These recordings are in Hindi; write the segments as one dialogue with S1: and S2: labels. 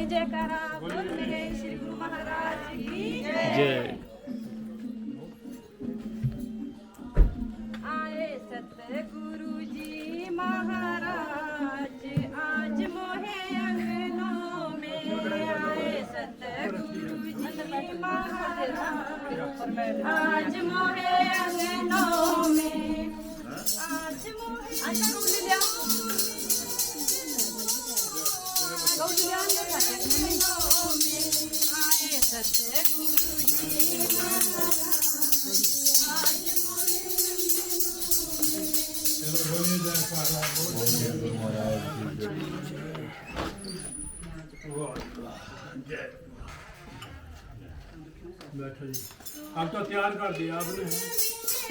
S1: जयकारा बोल मेरे श्री गुरु महाराज की जय।
S2: जय।
S1: आए सतगुरु जी महाराज आज मोहे अंगनों में। आए सतगुरु जी महाराज आज मोहे अंगनों में। आज मोहे अंगनों में आए सतगुरु जी
S3: बैठो जी, अब तो तैयार कर दिया आपने।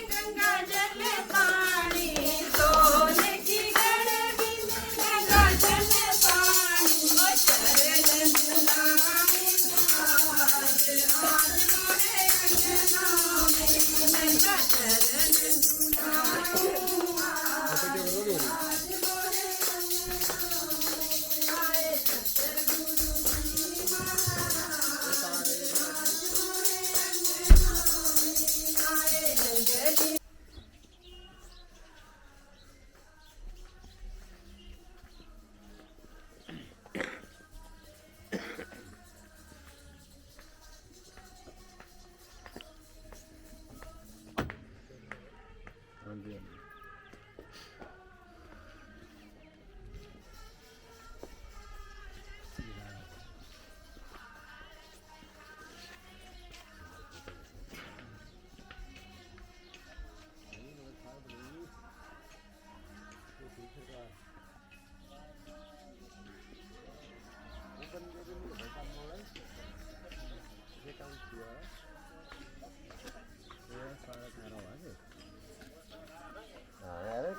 S1: गंगा जल पानी सोने की गड़बी गंगा जल पानी ओ चरण दुलारे आज मोरे अंगना में गंगा चरण दुलारे आज मोरे आए सतगुरु जी महाराज आए जंगली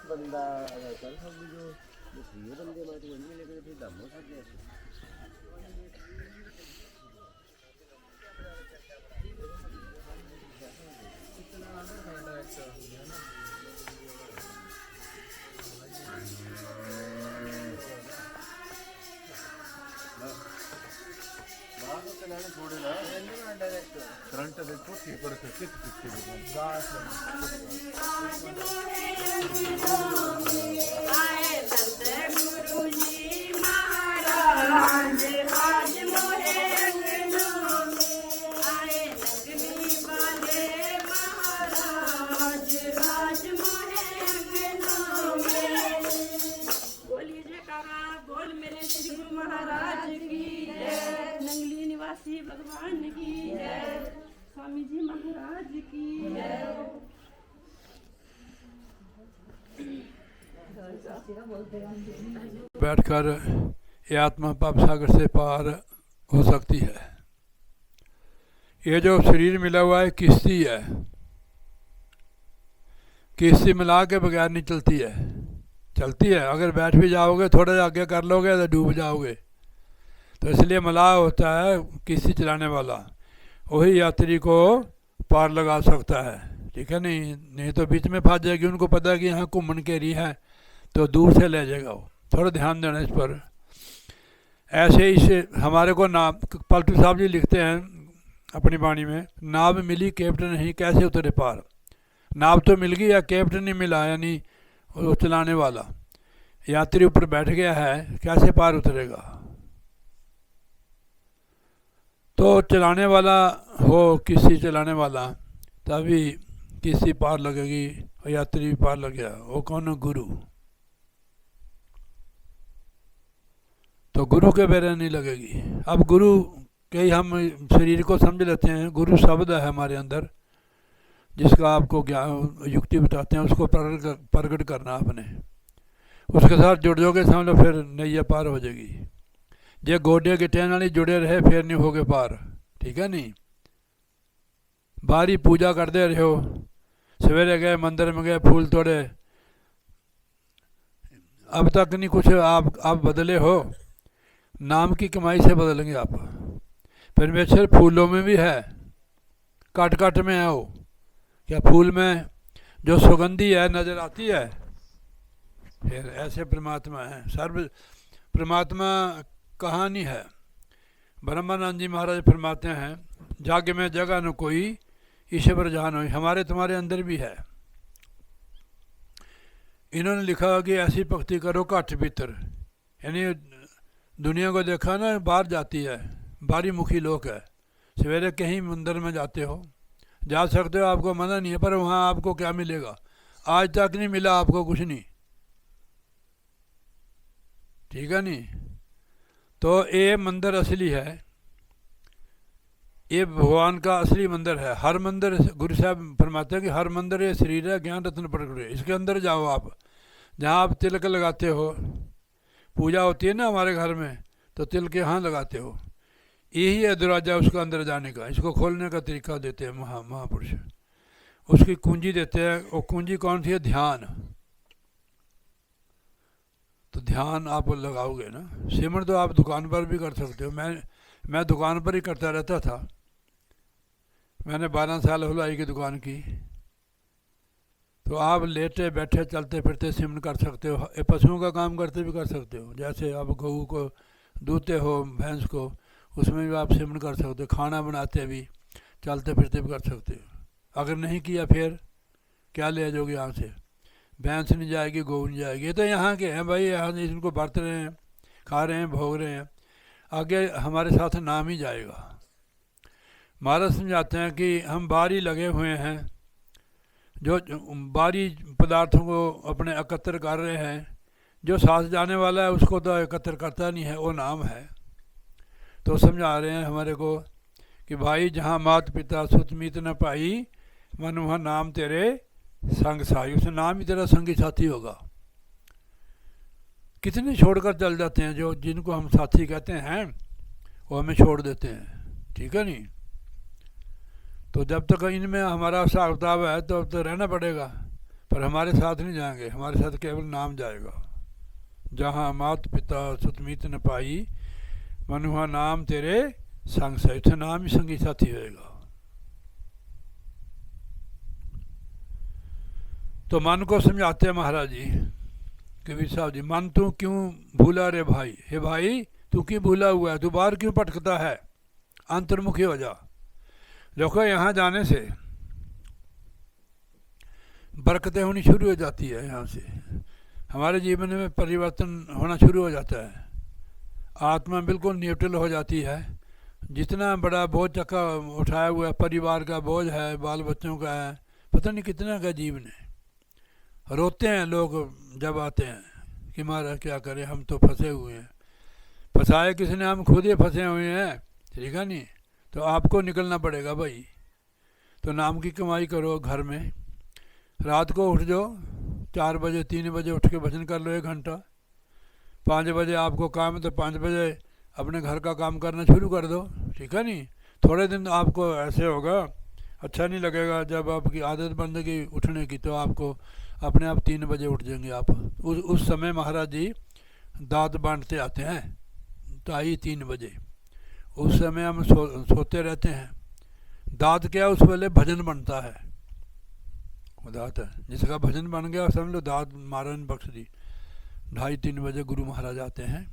S4: बंदा अगर कल हम भी जो ये बंदे में तो नहीं लेकिन फिर दम हो सकते हैं। करंट देखो ठीक पर किस
S1: आए सतगुरु जी महाराज आज मोहे अंगनों में। आए नगनी वाले महाराज आज मोहे अंगनों में। बोलिए जयकारा बोल मेरे श्री गुरु महाराज की जय। नंगली निवासी भगवान की जय। स्वामी जी महाराज की जय।
S3: बैठकर ये आत्मा पाप सागर से पार हो सकती है। ये जो शरीर मिला हुआ है किश्ती है, किश्ती मिला के बगैर नहीं चलती है। चलती है अगर बैठ भी जाओगे थोड़ा आगे कर लोगे तो डूब जाओगे। तो इसलिए मलाह होता है किश्ती चलाने वाला, वही यात्री को पार लगा सकता है। ठीक है नहीं तो बीच में फंस जाएगी। उनको पता है कि यहाँ घूमन केरी है तो दूर से ले जाएगा वो। थोड़ा ध्यान देना इस पर। ऐसे ही हमारे को नाव पलटू साहब जी लिखते हैं अपनी वाणी में, नाव मिली कैप्टन नहीं कैसे उतरे पार। नाव तो मिल गई या कैप्टन नहीं मिला, यानी वो चलाने वाला यात्री ऊपर बैठ गया है, कैसे पार उतरेगा। तो चलाने वाला हो किसी चलाने वाला तभी किसी पार लगेगी और यात्री भी पार लग गया। वो कौन है? गुरु। तो गुरु के बेरे नहीं लगेगी। अब गुरु के हम शरीर को समझ लेते हैं, गुरु शब्द है हमारे अंदर जिसका आपको ज्ञान युक्ति बताते हैं, उसको प्रकट करना आपने। उसके साथ जुड़ जाओगे समझ लो फिर नैया पार हो जाएगी। जे गोडे गिटे नाल जुड़े रहे फिर नहीं होगे पार। ठीक है नहीं। बाहरी पूजा करते रहो, सवेरे गए मंदिर में गए फूल तोड़े, अब तक नहीं कुछ आप बदले हो। नाम की कमाई से बदलेंगे आप। परमेश्वर फूलों में भी है, काट काट में है वो। क्या फूल में जो सुगंधी है नजर आती है, फिर ऐसे परमात्मा है। सर्व परमात्मा कहानी है ब्रह्मानंद जी महाराज फरमाते हैं, जाग में जगह न कोई ईश्वर जान हो। हमारे तुम्हारे अंदर भी है। इन्होंने लिखा कि ऐसी भक्ति करो घट भीतर, यानी दुनिया को देखा ना बाहर जाती है, बारी मुखी लोग है। सवेरे कहीं मंदिर में जाते हो, जा सकते हो, आपको मना नहीं है, पर वहाँ आपको क्या मिलेगा? आज तक नहीं मिला आपको कुछ नहीं, ठीक है नहीं। तो ये मंदिर असली है, ये भगवान का असली मंदिर है। हर मंदिर, गुरु साहब फरमाते हैं कि हर मंदिर ये शरीर है, ज्ञान रत्न प्रकट है। इसके अंदर जाओ आप, जहाँ आप तिलक लगाते हो, पूजा होती है ना हमारे घर में, तो तिलक यहाँ लगाते हो, यही है दरवाजा उसका अंदर जाने का। इसको खोलने का तरीका देते हैं महापुरुष, उसकी कुंजी देते हैं। वो कुंजी कौन सी है? ध्यान। तो ध्यान आप लगाओगे ना। सिमरन तो आप दुकान पर भी कर सकते हो। मैं दुकान पर ही करता रहता था। मैंने 12 साल हलवाई की दुकान की। तो आप लेटे बैठे चलते फिरते सिमरन कर सकते हो। ये पशुओं का काम करते भी कर सकते हो, जैसे आप गऊ को दूधते हो, भैंस को, उसमें भी आप सिमरन कर सकते हो। खाना बनाते भी, चलते फिरते भी कर सकते हो। अगर नहीं किया फिर क्या ले जाओगे यहाँ से? भैंस नहीं जाएगी, गऊ नहीं जाएगी। ये तो यहाँ के हैं भाई, यहाँ इनको बरत रहे हैं, खा रहे हैं, भोग रहे हैं, आगे हमारे साथ नाम ही जाएगा। महाराज समझाते हैं कि हम बारी लगे हुए हैं, जो बारी पदार्थों को अपने एकत्र कर रहे हैं। जो साथ जाने वाला है उसको तो एकत्र करता नहीं है, वो नाम है। तो समझा रहे हैं हमारे को कि भाई जहाँ मात पिता सुत मीत न पाई, मन वहाँ नाम तेरे संग साई। उस नाम ही तेरा संगी साथी होगा। कितने छोड़कर चल जाते हैं, जो जिनको हम साथी कहते हैं वो हमें छोड़ देते हैं, ठीक है नहीं। तो जब तक इनमें हमारा हिसाब किताब है तो रहना पड़ेगा, पर हमारे साथ नहीं जाएंगे, हमारे साथ केवल नाम जाएगा। जहाँ मात पिता सुतमीत न पाई, मनुहा नाम तेरे संग साई। तो नाम ही संगी साथी होएगा। तो मन को समझाते हैं महाराज जी, कबीर साहब जी, मन तू क्यों भूला रे भाई? हे भाई तू क्यों भूला हुआ है? तू बाहर क्यों भटकता है? अंतर्मुखी हो जा। देखो यहाँ जाने से बरकतें होनी शुरू हो जाती है। यहाँ से हमारे जीवन में परिवर्तन होना शुरू हो जाता है। आत्मा बिल्कुल न्यूट्रल हो जाती है। जितना बड़ा बोझ चक्का उठाया हुआ है, परिवार का बोझ है, बाल बच्चों का है, पता नहीं कितना का जीवन है। रोते हैं लोग जब आते हैं कि महाराज क्या करें, हम तो फंसे हुए हैं। फंसाए किसने? हम खुद ही फंसे हुए हैं, ठीक है नहीं। तो आपको निकलना पड़ेगा भाई। तो नाम की कमाई करो घर में। रात को उठ जाओ, 4 बजे 3 बजे उठ के भजन कर लो 1 घंटा। 5 बजे आपको काम है तो 5 बजे अपने घर का काम करना शुरू कर दो, ठीक है नहीं। थोड़े दिन आपको ऐसे होगा, अच्छा नहीं लगेगा। जब आपकी आदत बन जाएगी उठने की, तो आपको अपने आप 3 बजे उठ जाएंगे आप। उस समय महाराज जी दांत बांटते आते हैं, 2:30-3 बजे। उस समय हम सोते रहते हैं। दांत क्या, उस वेले भजन बनता है। दांत है, जिसका भजन बन गया समझ लो दांत मारन बख्श दी। 2:30-3 बजे गुरु महाराज आते हैं।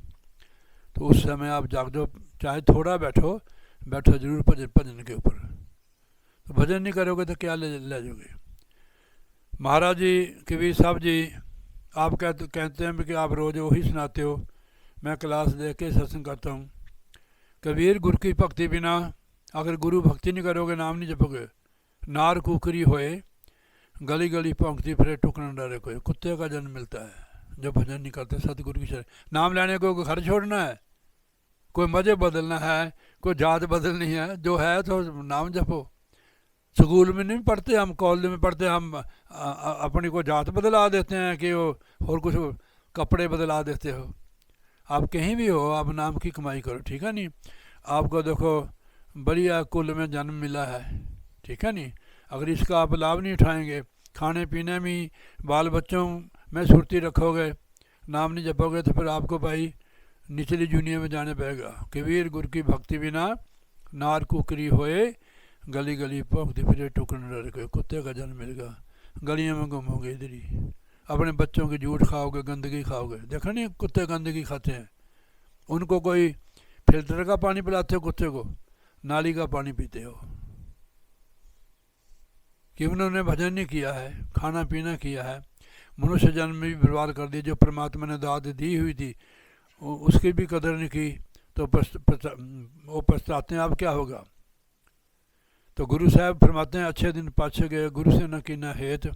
S3: तो उस समय आप जाग जाओ, चाहे थोड़ा बैठो जरूर भजन के ऊपर। तो भजन नहीं करोगे तो क्या ले जाओगे? महाराज जी कबीर साहब जी आप कहते हैं कि आप रोज़ वही सुनाते हो। मैं क्लास दे के सत्संग करता हूँ। कबीर गुरु की भक्ति बिना, अगर गुरु भक्ति नहीं करोगे, नाम नहीं जपोगे, नार कुकरी होए, गली गली भौंकती फिरे टुकना डरे कोई। कुत्ते का जन्म मिलता है जो भजन नहीं करते सतगुरु की शरण। नाम लेने को घर छोड़ना है, कोई मज़े बदलना है, कोई जात बदलनी है, जो है तो नाम जपो। स्कूल में नहीं पढ़ते हम, कॉलेज में पढ़ते हम, अपनी को जात बदला देते हैं कि वो और कुछ कपड़े बदला देते हो। आप कहीं भी हो, आप नाम की कमाई करो, ठीक है नहीं। आपको देखो बढ़िया कुल में जन्म मिला है, ठीक है नहीं। अगर इसका आप लाभ नहीं उठाएंगे, खाने पीने में, बाल बच्चों में सुरती रखोगे, नाम नहीं जपोगे, तो फिर आपको भाई निचली दुनिया में जाने पड़ेगा। कबीर गुरु की भक्ति बिना नार कुकरी होए, गली गली भौंकती फिरे टुकड़े डर के। कुत्ते का जन्म मिलेगा, गलियों में घूमोगे इधर ही, अपने बच्चों की झूठ खाओगे, गंदगी खाओगे। देखो नहीं कुत्ते गंदगी खाते हैं, उनको कोई फिल्टर का पानी पिलाते हो कुत्ते को, नाली का पानी पीते हो? कि उन्होंने भजन नहीं किया है, खाना पीना किया है, मनुष्य जन्म में भी बर्बाद कर दिया, जो परमात्मा ने दाद दी हुई थी उसकी भी कदर नहीं की, तो वो पछताते हैं। अब क्या होगा? तो गुरु साहब फरमाते हैं, अच्छे दिन पाछे गए, गुरु से न कीना हेत,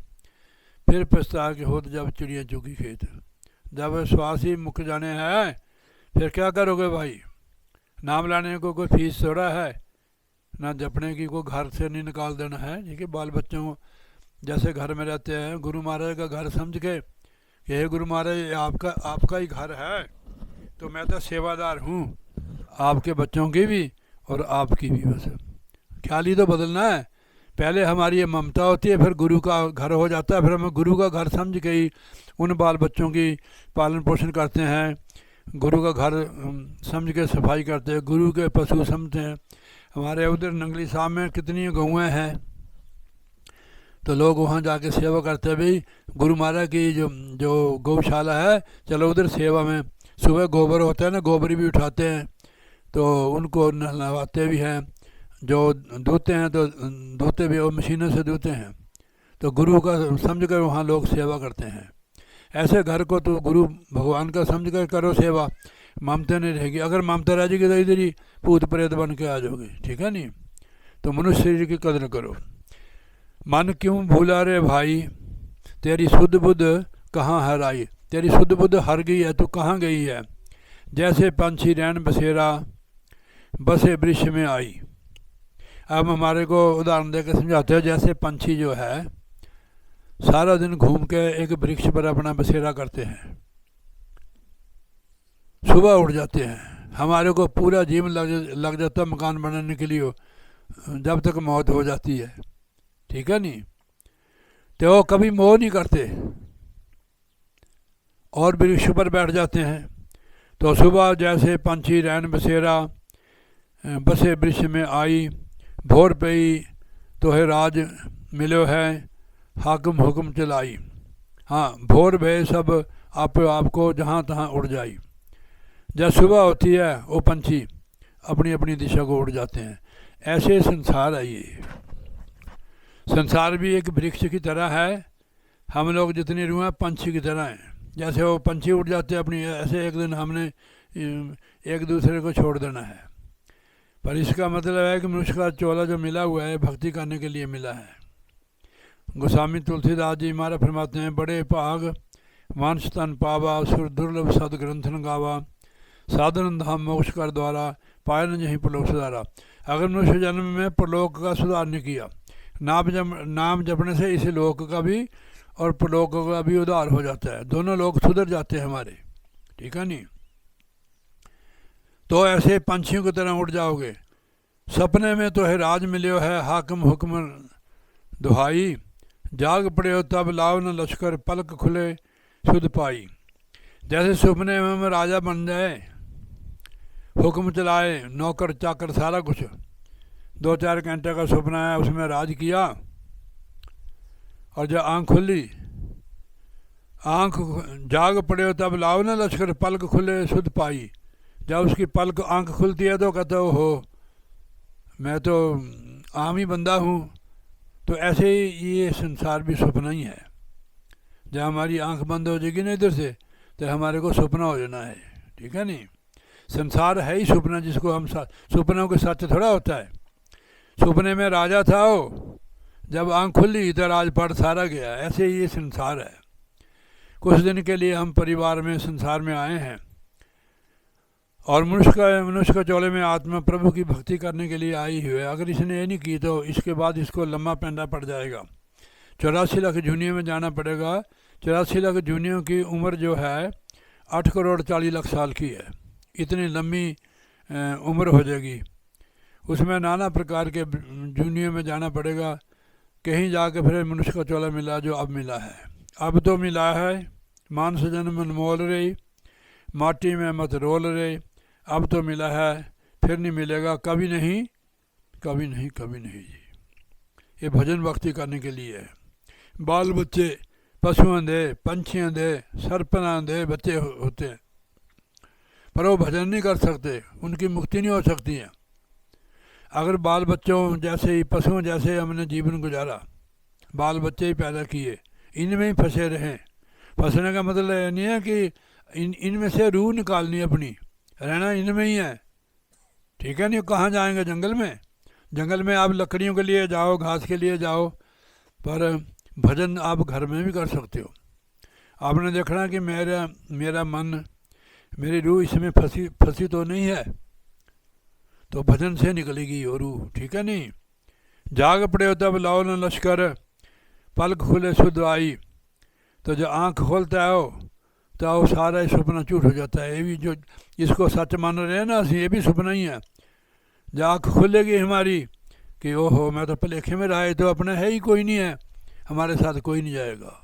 S3: फिर पछता के होत जब चिड़िया चुगी खेत। जब श्वास ही मुक जाने हैं फिर क्या करोगे भाई? नाम लाने को कोई फीस थोड़ा है, ना जपने की कोई घर से नहीं निकाल देना है। देखिए बाल बच्चों को जैसे घर में रहते हैं, गुरु महाराज का घर समझ के कि हे गुरु महाराज ये आपका ही घर है, तो मैं तो सेवादार हूँ आपके बच्चों की भी और आपकी भी। बस ख्याल ही तो बदलना है। पहले हमारी ये ममता होती है, फिर गुरु का घर हो जाता है, फिर हम गुरु का घर समझ के ही उन बाल बच्चों की पालन पोषण करते हैं, गुरु का घर समझ के सफाई करते हैं, गुरु के पशु समझते हैं। हमारे उधर नंगली साहब में कितनी गौएँ हैं, तो लोग वहाँ जाके सेवा करते हैं। भाई गुरु महाराज की जो गौशाला है, चलो उधर सेवा में। सुबह गोबर होता है ना, गोबर भी उठाते हैं, तो उनको नहलाते भी हैं। जो धोते हैं तो धोते भी वो मशीनों से धोते हैं। तो गुरु का समझ कर वहाँ लोग सेवा करते हैं। ऐसे घर को तो गुरु भगवान का समझ कर करो सेवा, ममता नहीं रहेगी। अगर ममता रह जाएगी तो इधर ही भूत प्रेत बन के आ जाओगे, ठीक है नहीं? तो मनुष्य शरीर की कदर करो। मन क्यों भूला रे भाई, तेरी शुद्ध बुद्ध कहाँ हराई। तेरी शुद्ध बुद्ध हर गई है तो कहाँ गई है? जैसे पंछी रैन बसेरा बसे वृक्ष में आई। अब हमारे को उदाहरण देकर समझाते हो, जैसे पंछी जो है सारा दिन घूम के एक वृक्ष पर अपना बसेरा करते हैं, सुबह उठ जाते हैं। हमारे को पूरा जीवन लग जाता मकान बनाने के लिए, जब तक मौत हो जाती है, ठीक है नहीं? तो वो कभी मोह नहीं करते और वृक्ष पर बैठ जाते हैं। तो सुबह जैसे पंछी रैन बसेरा बसे वृक्ष में आई, भोर पई तो है राज मिलो है, हाकिम हुक्म चलाई। हाँ, भोर भय सब आपको जहाँ तहाँ उड़ जाई। जब सुबह होती है वो पंछी अपनी अपनी दिशा को उड़ जाते हैं। ऐसे संसार है ये। संसार भी एक वृक्ष की तरह है, हम लोग जितने रूह हैं पंछी की तरह हैं। जैसे वो पंछी उड़ जाते हैं अपनी, ऐसे एक दिन हमने एक दूसरे को छोड़ देना है। पर इसका मतलब है कि मनुष्य का चोला जो मिला हुआ है भक्ति करने के लिए मिला है। गोस्वामी तुलसीदास जी महाराज फरमाते हैं, बड़े भाग मानस तन पावा, सुर दुर्लभ सद ग्रंथन गावा, साधन धाम मोक्ष कर द्वारा, पाए न जहीं परलोक सुधारा। अगर मनुष्य जन्म में परलोक का सुधार नहीं किया, नाम जपने से इस लोक का भी और परलोक का भी उद्धार हो जाता है, दोनों लोग सुधर जाते हैं हमारे, ठीक है नहीं? तो ऐसे पंछियों की तरह उड़ जाओगे। सपने में तो है राज मिलियो है, हाकिम हुक्म दुहाई, जाग पड़े हो तब लाओ न लश्कर, पलक खुले सुध पाई। जैसे सपने में हम राजा बन जाए, हुक्म चलाए, नौकर चाकर सारा कुछ, 2-4 घंटे का सपना है, उसमें राज किया, और जब आँख खुली, आँख जाग पड़े हो तब लाओ न लश्कर, पलक खुले सुध पाई। जब उसकी पलक आँख खुलती है तो कहते हो मैं तो आम ही बंदा हूँ। तो ऐसे ही ये संसार भी सपना ही है। जब हमारी आंख बंद हो जाएगी ना इधर से, तो हमारे को सपना हो जाना है, ठीक है नहीं? संसार है ही सपना, जिसको हम सपनों के सच थोड़ा होता है। सपने में राजा था वो, जब आंख खुली तो राजपाट सारा गया। ऐसे ही ये संसार है। कुछ दिन के लिए हम परिवार में संसार में आए हैं, और मनुष्य का चोले में आत्मा प्रभु की भक्ति करने के लिए आई हुई है। अगर इसने ये नहीं की तो इसके बाद इसको लंबा पेंडा पड़ जाएगा, 84 लाख जूनियों में जाना पड़ेगा। 84 लाख जूनियों की उम्र जो है 8 करोड़ 40 लाख साल की है। इतनी लंबी उम्र हो जाएगी, उसमें नाना प्रकार के जूनियों में जाना पड़ेगा। कहीं जाके फिर मनुष्य का चोला मिला जो अब मिला है। अब तो मिला है मानस जन्म अनमोल रे, माटी में मत रोल रे। अब तो मिला है, फिर नहीं मिलेगा, कभी नहीं, कभी नहीं, कभी नहीं जी। ये भजन भक्ति करने के लिए है। बाल बच्चे पशुओं दे, पंछियों दे, सरपना दे बच्चे होते हैं, पर वो भजन नहीं कर सकते, उनकी मुक्ति नहीं हो सकती है। अगर बाल बच्चों जैसे ही, पशुओं जैसे हमने जीवन गुजारा, बाल बच्चे ही पैदा किए, इनमें ही फंसे रहें। फंसने का मतलब ये नहीं है कि इनमें से रूह निकालनी अपनी, रहना इनमें ही है, ठीक है। नहीं कहाँ जाएंगे? जंगल में। जंगल में आप लकड़ियों के लिए जाओ, घास के लिए जाओ, पर भजन आप घर में भी कर सकते हो। आपने देखना कि मेरा मन, मेरी रूह इसमें फंसी तो नहीं है, तो भजन से निकलेगी वो रूह, ठीक है। नहीं जाग पड़े हो तब लाओ न लश्कर, पलक खुले सुध आई। तो जो आँख खोलता है तो वो सारा ही सपना झूठ हो जाता है। ये भी जो इसको सच मान रहे हैं ना, ये भी सपना ही है। जब आँख खुलेगी हमारी कि ओहो मैं तो भलेखे में रहा, तो अपना है ही कोई नहीं है, हमारे साथ कोई नहीं जाएगा।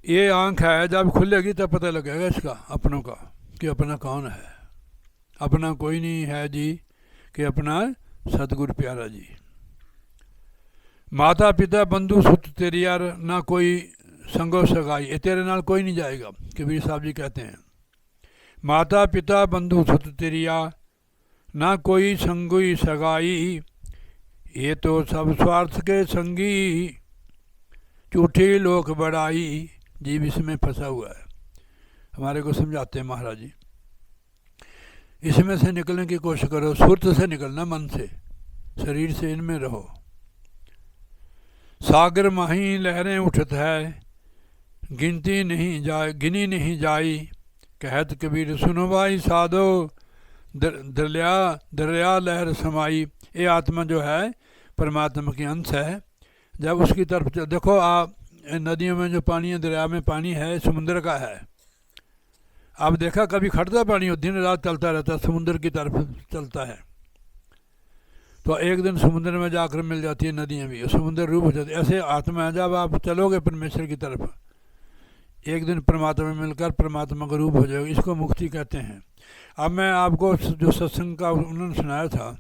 S3: ये आँख है, जब खुलेगी तब पता लगेगा इसका, अपनों का, कि अपना कौन है। अपना कोई नहीं है जी, कि अपना सतगुरु प्यारा जी। माता पिता बंधु सुत तेरी यार, ना कोई संगो सगाई, ये तेरे नाल कोई नहीं जाएगा, कबीर साहब जी कहते हैं। माता पिता बंधु सुत तेरी यार, ना कोई संगोई सगाई, ये तो सब स्वार्थ के संगी, झूठी लोक बड़ाई। जीव इसमें फंसा हुआ है, हमारे को समझाते हैं महाराज जी। इसमें से निकलने की कोशिश करो, सुरत से निकलना, मन से, शरीर से इनमें रहो। सागर माही लहरें उठत है, गिनी नहीं जाई, कहत कबीर सुनो भाई साधो, दरिया लहर समाई। ये आत्मा जो है परमात्मा की अंश है। जब उसकी तरफ देखो आप, नदियों में जो पानी है, दरिया में पानी है, समुद्र का है। आप देखा कभी खड़ता पानी हो, दिन रात चलता रहता, समुद्र की तरफ चलता है। तो एक दिन समुद्र में जाकर मिल जाती है नदियाँ भी, समुद्र रूप हो जाती है। ऐसे आत्मा है, जब आप चलोगे परमेश्वर की तरफ, एक दिन परमात्मा में मिलकर परमात्मा का रूप हो जाएगा। इसको मुक्ति कहते हैं। अब मैं आपको जो सत्संग का उन्होंने सुनाया था,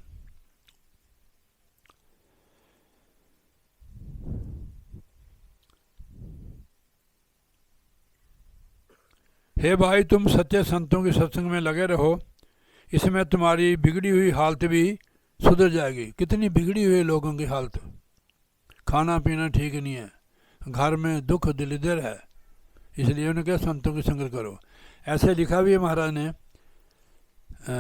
S3: हे भाई तुम सच्चे संतों के सत्संग में लगे रहो, इसमें तुम्हारी बिगड़ी हुई हालत भी सुधर जाएगी। कितनी बिगड़ी हुई लोगों की हालत, खाना पीना ठीक नहीं है, घर में दुख दलिदर है, इसलिए उन्होंने कहा संतों की संगत करो। ऐसे लिखा भी है महाराज ने,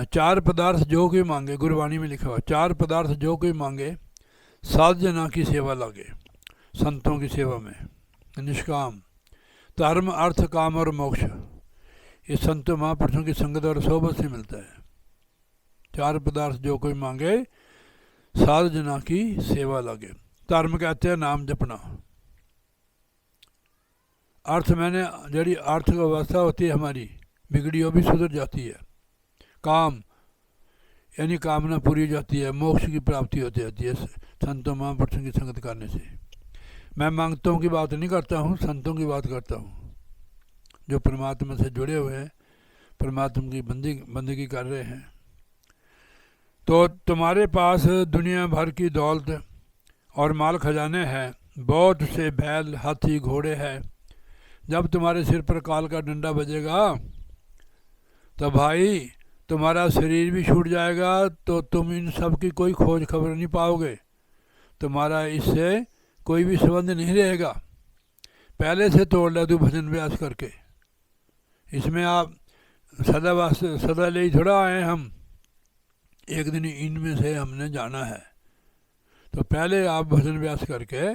S3: 4 पदार्थ जो कोई मांगे, गुरबाणी में लिखा हुआ, 4 पदार्थ जो कोई मांगे, 7 जना की सेवा लागे। संतों की सेवा में निष्काम, धर्म अर्थ काम और मोक्ष, ये संतों महापुरुषों की संगत और सोबत से मिलता है। 4 पदार्थ जो कोई मांगे, 7 जना की सेवा लगे। धर्म कहते हैं नाम जपना। अर्थ मैंने जड़ी आर्थिक अवस्था होती है हमारी बिगड़ी, वो भी सुधर जाती है। काम यानी कामना पूरी हो जाती है, मोक्ष की प्राप्ति होती जाती है संतों महापुरुषों की संगत करने से। मैं मांगतों की बात नहीं करता हूँ, संतों की बात करता हूँ, जो परमात्मा से जुड़े हुए हैं, परमात्मा की बंदगी कर रहे हैं। तो तुम्हारे पास दुनिया भर की दौलत और माल खजाने हैं, बहुत से बैल हाथी घोड़े हैं। जब तुम्हारे सिर पर काल का डंडा बजेगा तो भाई तुम्हारा शरीर भी छूट जाएगा, तो तुम इन सब की कोई खोज खबर नहीं पाओगे, तुम्हारा इससे कोई भी संबंध नहीं रहेगा। पहले से तोड़ ले तू भजन व्यास करके। इसमें आप सदा ले ही थोड़ा आए हम, एक दिन इनमें से हमने जाना है। तो पहले आप भजन व्यास करके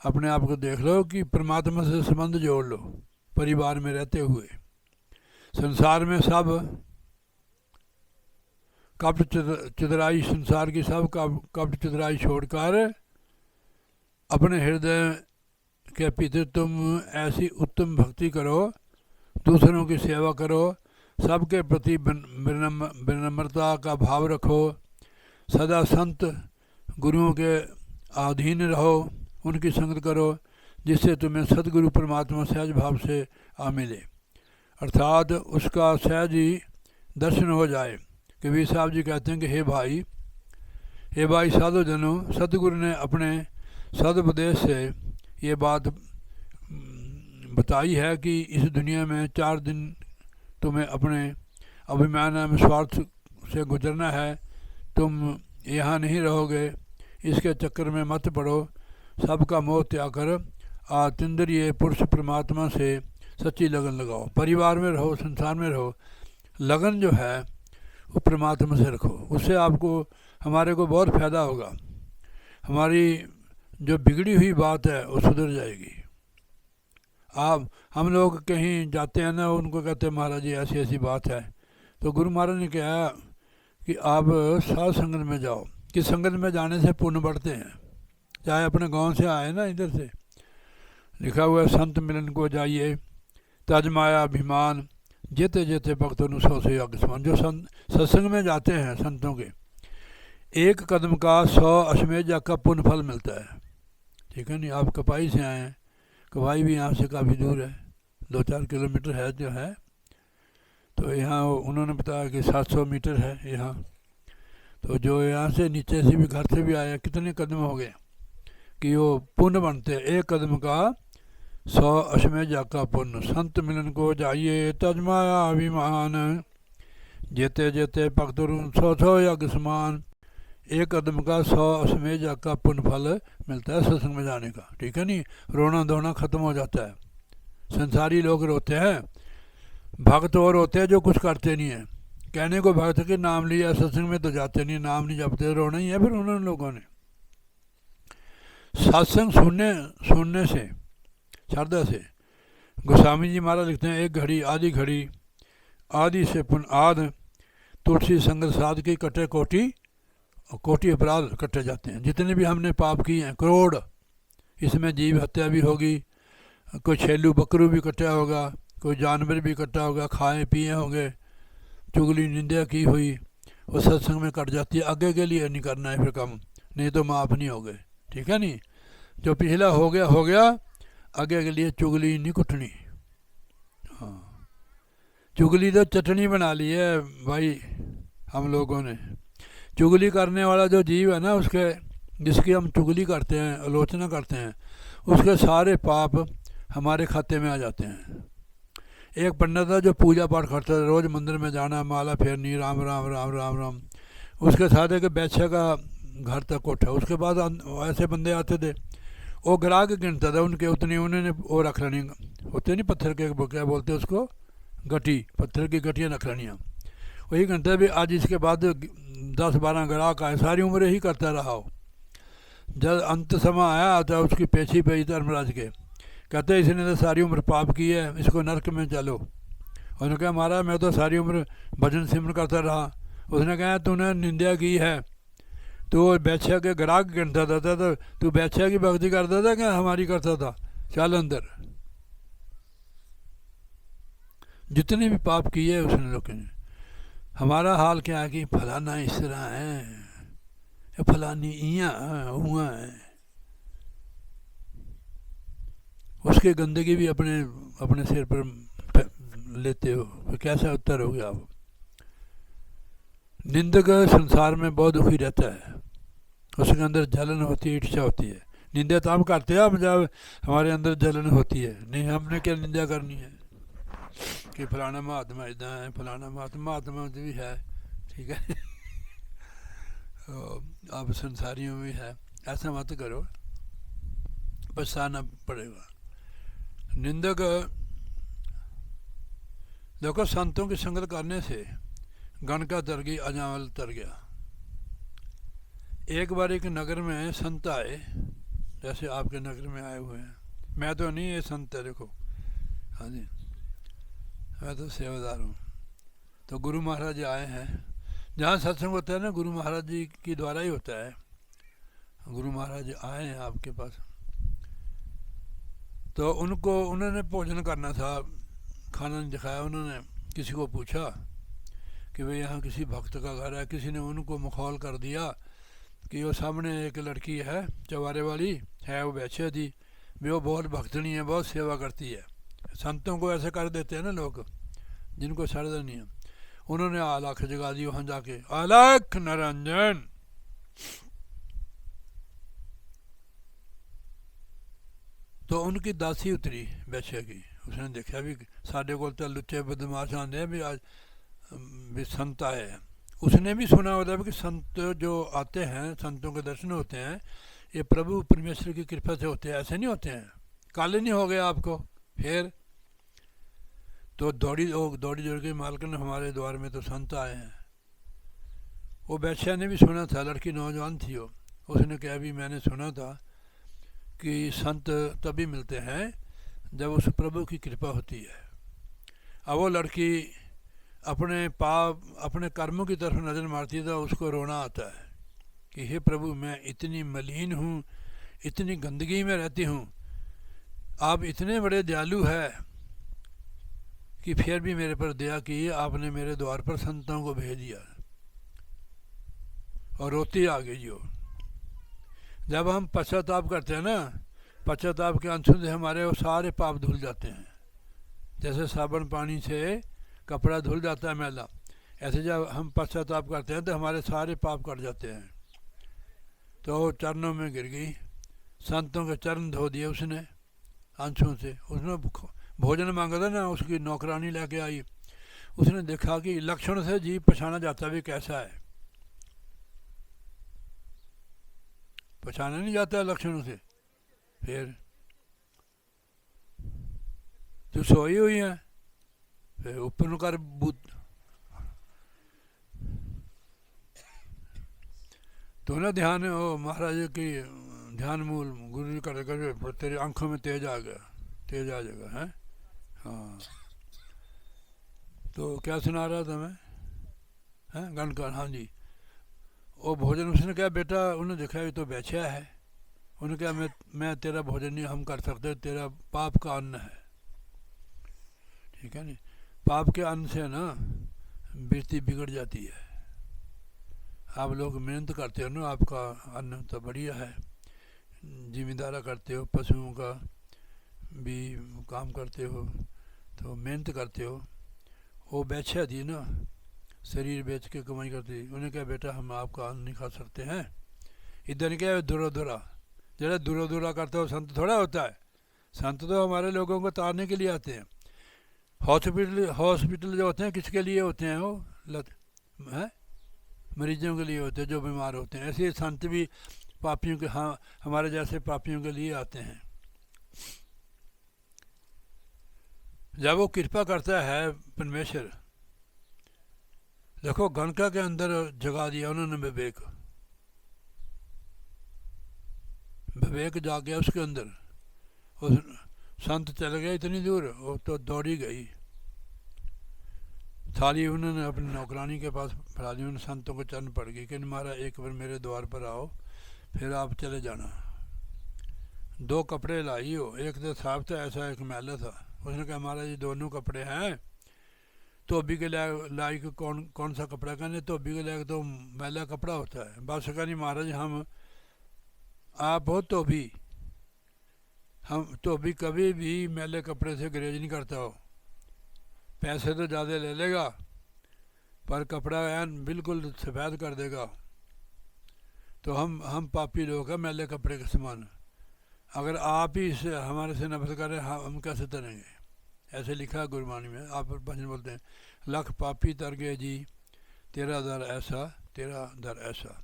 S3: अपने आप को देख लो कि परमात्मा से संबंध जोड़ लो। परिवार में रहते हुए संसार में सब कपट चतुराई, संसार की सब कपट चतुराई छोड़कर अपने हृदय के भीतर तुम ऐसी उत्तम भक्ति करो, दूसरों की सेवा करो, सबके प्रति विनम्रता का भाव रखो, सदा संत गुरुओं के अधीन रहो, उनकी संगत करो, जिससे तुम्हें सदगुरु परमात्मा सहज भाव से आ मिले, अर्थात उसका सहज ही दर्शन हो जाए। कबीर साहब जी कहते हैं कि हे भाई साधु जनों, सदगुरु ने अपने सदुपदेश से ये बात बताई है कि इस दुनिया में 4 दिन तुम्हें अपने अभिमान में स्वार्थ से गुजरना है। तुम यहाँ नहीं रहोगे, इसके चक्कर में मत पड़ो। सबका मोह त्याग कर आतिंद्रिय पुरुष परमात्मा से सच्ची लगन लगाओ। परिवार में रहो, संसार में रहो, लगन जो है वो परमात्मा से रखो। उससे आपको हमारे को बहुत फ़ायदा होगा। हमारी जो बिगड़ी हुई बात है वो सुधर जाएगी। आप हम लोग कहीं जाते हैं ना, उनको कहते हैं महाराज जी ऐसी ऐसी बात है, तो गुरु महाराज ने कहा कि आप साध संगत में जाओ। कि संगत में जाने से पुण्य बढ़ते हैं। चाहे अपने गांव से आए ना, इधर से लिखा हुआ है संत मिलन को जाइए, तज माया अभिमान, जेते जेते भक्तों 100 से यज्ञ समान। जो सत्संग में जाते हैं संतों के, 1 कदम का 100 अश्वमेध यज्ञ का पुण्य फल मिलता है। ठीक है नहीं। आप कपाई से आए हैं, कपाई भी यहाँ से काफ़ी दूर है, 2-4 किलोमीटर है जो है। तो यहाँ उन्होंने बताया कि 700 मीटर है यहाँ। तो जो यहाँ से नीचे से भी, घर से भी आया, कितने कदम हो गए कि वो पुण्य बनते हैं। 1 कदम का 100 अश्वमेध यज्ञ का पुण्य। संत मिलन को जाइए, तजमाया अभिमान, जेते जेते भक्तों 100 यज्ञ समान। 1 कदम का 100 अश्वमेध यज्ञ का पुण्य फल मिलता है सत्संग में जाने का। ठीक है नहीं। रोना धोना खत्म हो जाता है। संसारी लोग रोते हैं, भक्त और होते हैं जो कुछ करते नहीं है। कहने को भक्त के नाम लिया, सत्संग में तो जाते नहीं, नाम नहीं जपते, रोना ही है फिर उन्होंने लोगों ने। सत्संग सुनने से, श्रद्धा से, गोस्वामी जी महाराज लिखते हैं, 1 घड़ी आधी घड़ी, आदि से पुनः आध, तुलसी संगत साध की कटे कोटि, कोटि अपराध कटे जाते हैं। जितने भी हमने पाप किए हैं, करोड़, इसमें जीव हत्या भी होगी, कोई छेलू बकरू भी कटा होगा, कोई जानवर भी कटा होगा, खाए पिए होंगे, चुगली निंदा की हुई, वो सत्संग में कट जाती है। आगे के लिए नहीं करना है फिर कम, नहीं तो माफ़ नहीं हो गए। ठीक है नहीं। जो पिछला हो गया, आगे के लिए चुगली नहीं कुटनी। हाँ, चुगली तो चटनी बना ली है भाई हम लोगों ने। चुगली करने वाला जो जीव है ना, उसके, जिसकी हम चुगली करते हैं, आलोचना करते हैं, उसके सारे पाप हमारे खाते में आ जाते हैं। एक पंडित था जो पूजा पाठ करता था, रोज़ मंदिर में जाना, माला फेरनी, राम राम राम राम राम। उसके साथ एक बैछा का घर तक कोठा। उसके बाद ऐसे बंदे आते थे, वो ग्राहक गिनता था उनके, उतनी उन्होंने वो रख लेनी, होते नहीं पत्थर के, क्या बोलते उसको, गटी, पत्थर की गटियाँ रख लेनियाँ। वही गिनता भी आज इसके बाद 10-12 ग्राहक आए, सारी उम्र ही करता रहा हो। जब अंत समय आया तो उसकी पेशी पे धर्मराज के, कहते इसने तो सारी उम्र पाप की है, इसको नरक में चलो। उसने कहा महाराज मैं तो सारी उम्र भजन सिमरन करता रहा। उसने कहा तूने निंदा की है, तो बैछा के ग्राहक गिनता था, तो तू बैछा की भक्ति करता था क्या हमारी करता था? चल अंदर। जितने भी पाप किए उसने लोगों ने। हमारा हाल क्या है कि फलाना इस तरह है, फलानी इयाँ हुआ है, उसके गंदगी भी अपने सिर पर लेते हो, तो कैसा उत्तर हो गया आप? निंदक संसार में बहुत दुखी रहता है, उसके अंदर जलन होती है, ईर्ष्या होती है। निंदा तो हम करते हैं जब हमारे अंदर जलन होती है। नहीं, हमने क्या निंदा करनी है कि फलाना महात्मा इतना है, फलाना महात्मा भी है, ठीक है अब संसारियों में है, ऐसा मत करो, पछताना पड़ेगा। निंदक देखो, संतों की संगत करने से गणका तर गई, अजावल तर गया। एक बार एक नगर में संत आए, जैसे आपके नगर में आए हुए हैं। मैं तो नहीं, ये संत है, देखो, हाँ जी, मैं तो सेवादार हूँ। तो गुरु महाराज जी आए हैं। जहाँ सत्संग होता है ना, गुरु महाराज जी के द्वारा ही होता है। गुरु महाराज जी आए हैं आपके पास, तो उन्होंने भोजन करना था, खाना नहीं दिखाया। उन्होंने किसी को पूछा कि भाई यहाँ किसी भक्त का घर है। किसी ने उनको मखौल कर दिया कि वो सामने एक लड़की है चवारे वाली है, वो बैठे थी, भी वो बहुत भक्तनी है, बहुत सेवा करती है। संतों को ऐसे कर देते हैं ना लोग जिनको श्रद्धा नहीं है। उन्होंने आलाख जगा दी वहाँ जाके, आलाख निरंजन। तो उनकी दासी उतरी बेचे की, उसने देखा भी साढ़े को तो लुच्चे बदमाश आते भी आज भी संत आए हैं। उसने भी सुना होता है कि संत जो आते हैं, संतों के दर्शन होते हैं, ये प्रभु परमेश्वर की कृपा से होते हैं, ऐसे नहीं होते हैं। काले नहीं हो गया आपको। फिर तो दौड़ी जोड़ के मालकन हमारे द्वार में तो संत आए हैं। वो बैश्या ने भी सुना था, लड़की नौजवान थी वो, उसने कहा भी मैंने सुना था कि संत तभी मिलते हैं जब उस प्रभु की कृपा होती है। अब वो लड़की अपने पाप अपने कर्मों की तरफ नज़र मारती है तो उसको रोना आता है कि हे प्रभु, मैं इतनी मलिन हूँ, इतनी गंदगी में रहती हूँ, आप इतने बड़े दयालु है कि फिर भी मेरे पर दया की, आपने मेरे द्वार पर संतों को भेज दिया। और रोती आ गई हो। जब हम पश्चाताप करते हैं ना, पश्चाताप के अंशों से हमारे वो सारे पाप धुल जाते हैं। जैसे साबुन पानी से कपड़ा धुल जाता है मैला, ऐसे जब हम पश्चाताप करते हैं तो हमारे सारे पाप कट जाते हैं। तो चरणों में गिर गई, संतों के चरण धो दिए उसने आंसुओं से। उसने भोजन मांगा था ना, उसकी नौकरानी लेके आई। उसने देखा कि लक्षण से जीव पहचाना जाता भी कैसा है, पहचाना नहीं जाता है लक्षणों से। फिर तो सोई हुई है, फिर ऊपर कर बूत तो ना ध्यान हो महाराज की ध्यान मूल गुरु जी कर तेरी आंखों में तेज आ गया, तेज आ जाएगा है। हाँ, तो क्या सुना रहा था मैं, हैं गणकार। हाँ जी, वो भोजन उसने कहा बेटा, उन्होंने देखा ये तो बेचा है। उन्होंने कहा मैं तेरा भोजन नहीं हम कर सकते, तेरा पाप का अन्न है। ठीक है नहीं, पाप के अन्न से ना वृत्ति बिगड़ जाती है। आप लोग मेहनत करते हो ना, आपका अन्न तो बढ़िया है, जिम्मेदारा करते हो, पशुओं का भी काम करते हो, तो मेहनत करते हो। वो बेचा थी ना, शरीर बेच के कमाई करती। उन्हें कहा बेटा हम आपका अन्न नहीं खा सकते हैं। इधर क्या है दूरा जरा दूरा करते हो, संत थोड़ा होता है। संत तो हमारे लोगों को तारने के लिए आते हैं। हॉस्पिटल जो होते हैं किसके लिए होते हैं, वो है मरीजों के लिए होते हैं जो बीमार होते हैं। ऐसे संत भी पापियों के, हाँ हमारे जैसे पापियों के लिए आते हैं। जब वो कृपा करता है परमेश्वर, देखो गणका के अंदर जगा दिया उन्होंने विवेक जाग गया उसके अंदर। उस संत चले गए इतनी दूर, वो तो दौड़ी गई। थाली उन्होंने अपनी नौकरानी के पास फैला दी। उन संतों को चरण पड़ गई कि महाराज एक बार मेरे द्वार पर आओ, फिर आप चले जाना। 2 कपड़े लाई हो, एक तो साफ था ऐसा, एक मैला था। उसने कहा महाराज ये दोनों कपड़े हैं, धोबी के लाई को कौन सा कपड़ा, कहने धोबी के लायक तो मैला कपड़ा होता है। बस कहनी महाराज हम आप हो धोबी, हम धोबी कभी भी मैले कपड़े से ग्रेज नहीं करता हो। पैसे तो ज़्यादा ले लेगा पर कपड़ा एन बिल्कुल सफ़ेद कर देगा। तो हम पापी लोग हैं मैले कपड़े के समान। अगर आप ही से हमारे से नफरत करें हम कैसे तरेंगे। ऐसे लिखा है गुरबानी में। आप भजन बोलते हैं, लख पापी तर गए जी तेरा दर ऐसा, तेरा दर ऐसा।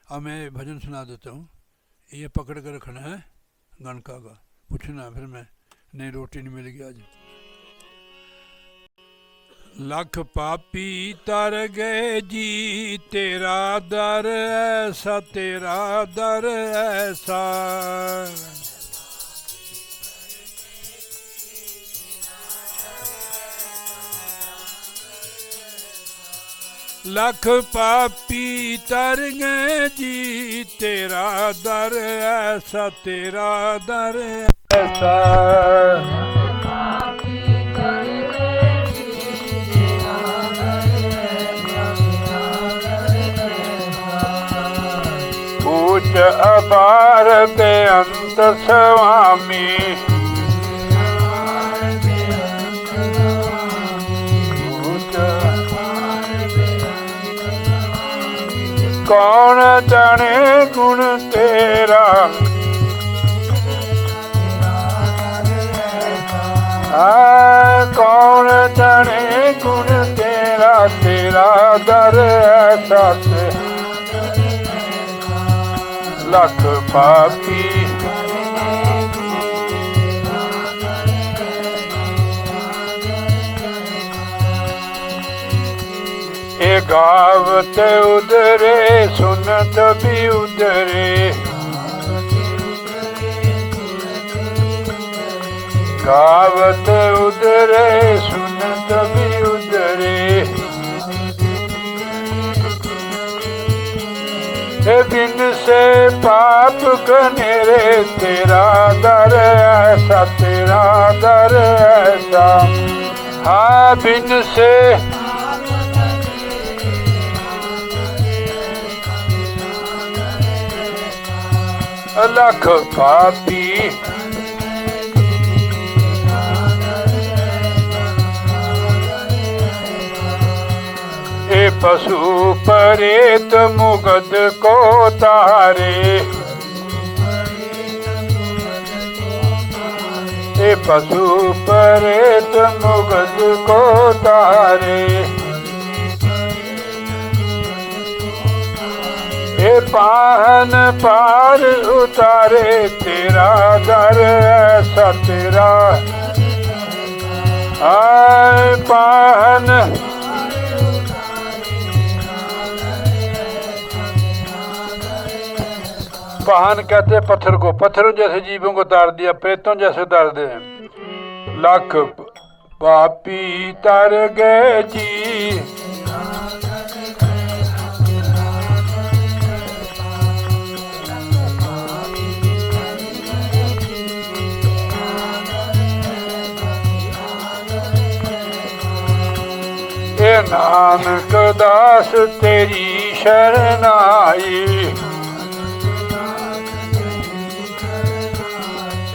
S3: अब मैं भजन सुना देता हूँ, ये पकड़ कर रखना है गणका का। पूछना फिर मैं, नहीं रोटी नहीं मिलेगी आज। लख पापी तर गए जी तेरा दर ऐसा, तेरा दर ऐसा। लख पापी तर गए जी तेरा दर ऐसा, तेरा दर ऐसा। ऊंच अपार के अंत स्वामी, कौन जाने गुण तेरा, सत लख पापी ए गावत उदरे सुनत भी उदरे गावत उदरे सुनत भी उदरे बिन से पाप कनेरे तेरा दर ऐसा तेरा दर ऐसा हाँ बिन से लख पापी ए पशु परेत मुगद को तारे ए पशु परेत मुगद को तारे ए पाहन पार उतारे तेरा दर ऐसा तेरा आय पाहन पाहन कहते पत्थर को, पत्थरों जैसे जीवों को तार दिया, प्रेतों जैसे तार दे। लाख पापी तर गए जी ए नानक दास तेरी शरण आई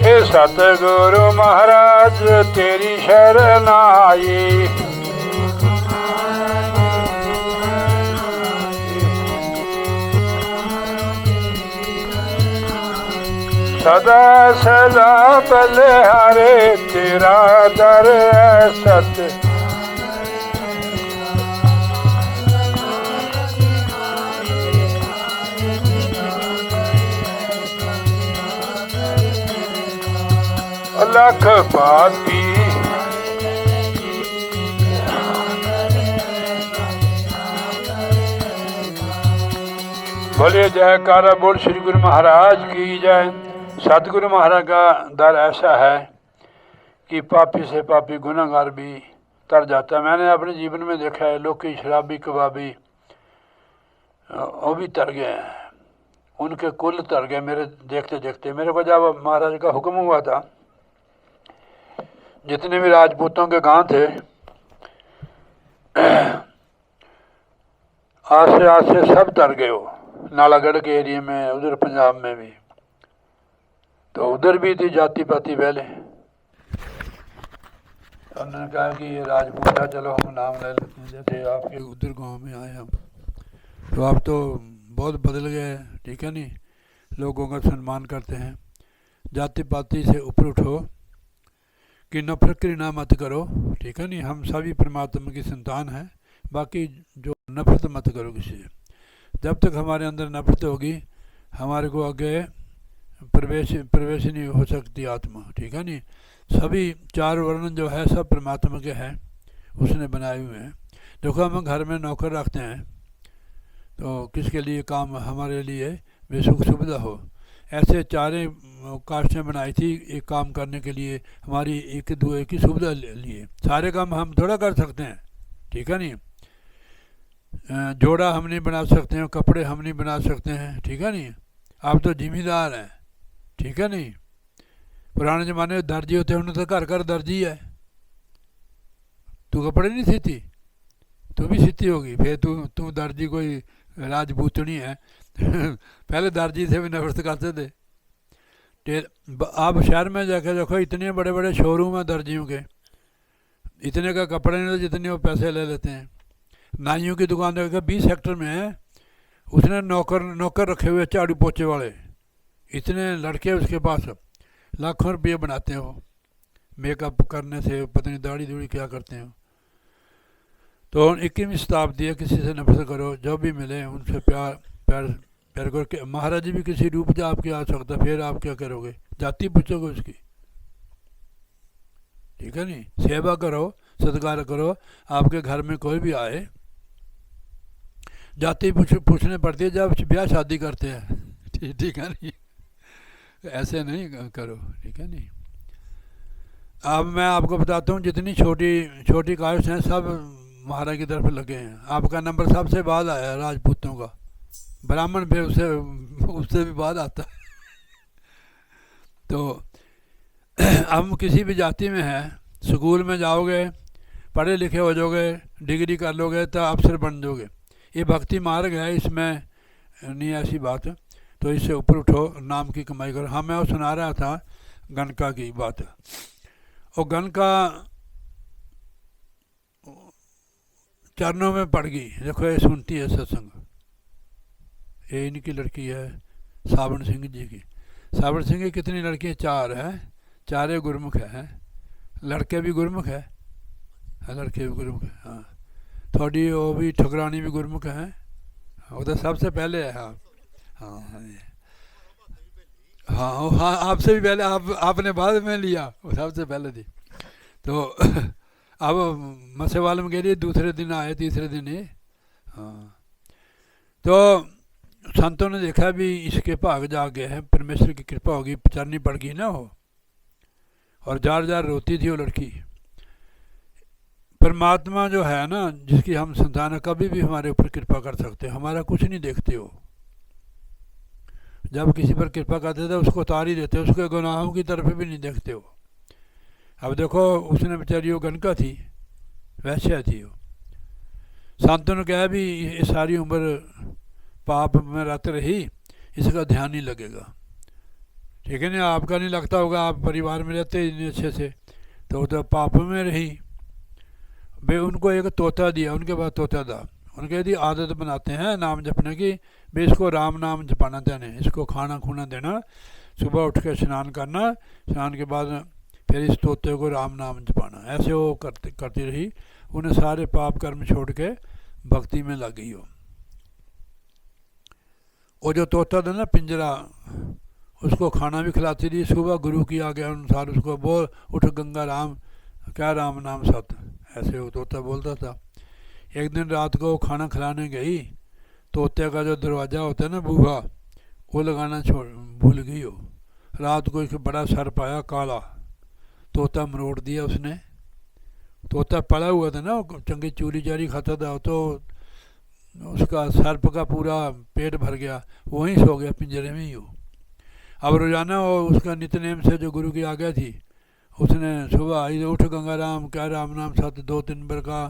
S3: ए सतगुरु महाराज तेरी शरण आई सदा सदा बलिहारे तेरा दर है सत लख पापी बोले जयकारा बोल श्री गुरु महाराज की जय। सतगुरु महाराज का दर ऐसा है कि पापी से पापी गुनाहगार भी तर जाता है। मैंने अपने जीवन में देखा है, लोग की शराबी कबाबी वो भी तर गए हैं, उनके कुल तर गए मेरे देखते देखते। मेरे को जब महाराज का हुक्म हुआ था, जितने भी राजपूतों के गांव थे आसे आसे सब तर गए हो, नालागढ़ के एरिया में, उधर पंजाब में भी, तो उधर भी थी जाति पाति पहले। उन्होंने कहा कि ये राजपूत है, चलो हम नाम ले लेते हैं। जैसे आपके उधर गांव में आए हम, तो आप तो बहुत बदल गए, ठीक है नहीं, लोगों का सम्मान करते हैं। जाति पाति से ऊपर उठो कि नफरत की ना मत करो, ठीक है नहीं, हम सभी परमात्मा की संतान हैं, बाकी जो नफरत मत करो किसी से। जब तक हमारे अंदर नफरत होगी हमारे को आगे प्रवेश नहीं हो सकती आत्मा, ठीक है नहीं। सभी चार वर्ण जो है सब परमात्मा के हैं, उसने बनाए हुए हैं। देखो हम घर में नौकर रखते हैं तो किसके लिए काम, हमारे लिए वे सुख सुविधा हो। ऐसे चारे कास्टें बनाई थी एक काम करने के लिए, हमारी एक दूसरे की सुविधा लिए। सारे काम हम थोड़ा कर सकते हैं, ठीक है नहीं। जोड़ा हम नहीं बना सकते हैं, कपड़े हम नहीं बना सकते हैं, ठीक है नहीं। आप तो जिम्मेदार हैं, ठीक है नहीं। पुराने ज़माने में दर्जी होते हैं, उन्होंने तो घर घर दर्जी है। तू कपड़े नहीं सीती, तू भी सीती होगी, फिर तू दर्जी कोई राजपूतनी है पहले दर्जी से भी नफरत करते थे। आप शहर में जाकर देखो, इतने बड़े बड़े शोरूम हैं दर्जियों के, इतने का कपड़े नहीं तो जितने वो पैसे ले लेते हैं। नाइयों की दुकान देखो 20 सेक्टर में है, उसने नौकर रखे हुए झाड़ू पोछे वाले, इतने लड़के उसके पास, लाखों रुपये बनाते हैं वो मेकअप करने से, पता नहीं दाढ़ी दूढ़ी क्या करते हैं। तो 21वीं शताब्दी है, किसी से नफरत करो, जो भी मिले उनसे प्यार प्यार प्यार करो। कि महाराज जी भी किसी रूप से आपके आ सकता, फिर आप क्या करोगे? जाति पूछोगे उसकी, ठीक है नहीं? सेवा करो, सत्कार करो। आपके घर में कोई भी आए, जाति पूछने पड़ती है जब ब्याह शादी करते हैं। ठीक है नहीं? ऐसे नहीं करो, ठीक है नहीं? अब मैं आपको बताता हूँ, जितनी छोटी छोटी कास्ट हैं सब महाराज की तरफ लगे हैं। आपका नंबर सबसे बाद आया है राजपूतों का, ब्राह्मण फिर उससे भी बाद आता है। तो हम किसी भी जाति में हैं, स्कूल में जाओगे, पढ़े लिखे हो जाओगे, डिग्री कर लोगे तो अफसर बन जाओगे। ये भक्ति मार्ग है, इसमें नहीं ऐसी बात। तो इससे ऊपर उठो, नाम की कमाई करो। हाँ, मैं वो सुना रहा था गणका की बात। और गणका चरणों में पड़ गई। देखो ये सुनती है सत्संग, ये इनकी लड़की है सावन सिंह जी की। सावन सिंह की कितनी लड़कियाँ? 4 हैं, चारे गुरमुख हैं। लड़के भी गुरमुख है, लड़के भी गुरमुख है। हाँ, थोड़ी वो भी ठकुरानी भी गुरमुख हैं, वो तो सबसे पहले है। हाँ हाँ हाँ हाँ, आपसे भी पहले, आपने बाद में लिया, वो सबसे पहले थी। तो अब मसेवाल में गए, दूसरे दिन आए, तीसरे दिन ही। हाँ, तो संतों ने देखा भी इसके भाग जागे हैं, परमेश्वर की कृपा होगी, चरनी पड़ गई ना हो। और जार जार रोती थी वो लड़की। परमात्मा जो है ना, जिसकी हम संतान है, कभी भी हमारे ऊपर कृपा कर सकते हैं, हमारा कुछ नहीं देखते हो। जब किसी पर कृपा करते थे उसको उतार ही देते, उसके गुनाहों की तरफ भी नहीं देखते हो। अब देखो, उसने बेचारी वो गणका थी, वैश्या थी वो। संतों ने कहा भी ये सारी उम्र पाप में रहते रही, इसका ध्यान नहीं लगेगा, ठीक है ना? आपका नहीं लगता होगा, आप परिवार में रहते इतने अच्छे से, तो वो तो पाप में रही। भाई उनको एक तोता दिया, उनके पास तोता था। उनके यदि आदत बनाते हैं नाम जपने की, भाई इसको राम नाम जपाना देने, इसको खाना खूना देना, सुबह उठ के स्नान करना, स्नान के बाद फिर इस तोते को राम नाम जपाना। ऐसे वो करती रही। उन्हें सारे पाप कर्म छोड़ के भक्ति में लग गई वो जो तोता था ना पिंजरा, उसको खाना भी खिलाती थी। सुबह गुरु की आज्ञा अनुसार उसको बोल, उठ गंगा राम, क्या राम नाम सत, ऐसे वो तोता बोलता था। एक दिन रात को खाना खिलाने गई, तोते का जो दरवाज़ा होता है ना, बूहा, वो लगाना भूल गई हो। रात को एक बड़ा सर्प आया काला, तोता मरोड़ दिया उसने। तोता पड़ा हुआ था ना, चंगी चूरी चारी खाता था, तो उसका सर्प का पूरा पेट भर गया, वहीं सो गया पिंजरे में ही हो। अब रोजाना वो उसका नित्यनेम से जो गुरु की आज्ञा थी, उसने सुबह आई, उठ गंगा राम, क्या राम नाम सत, 2-3 बार कहा।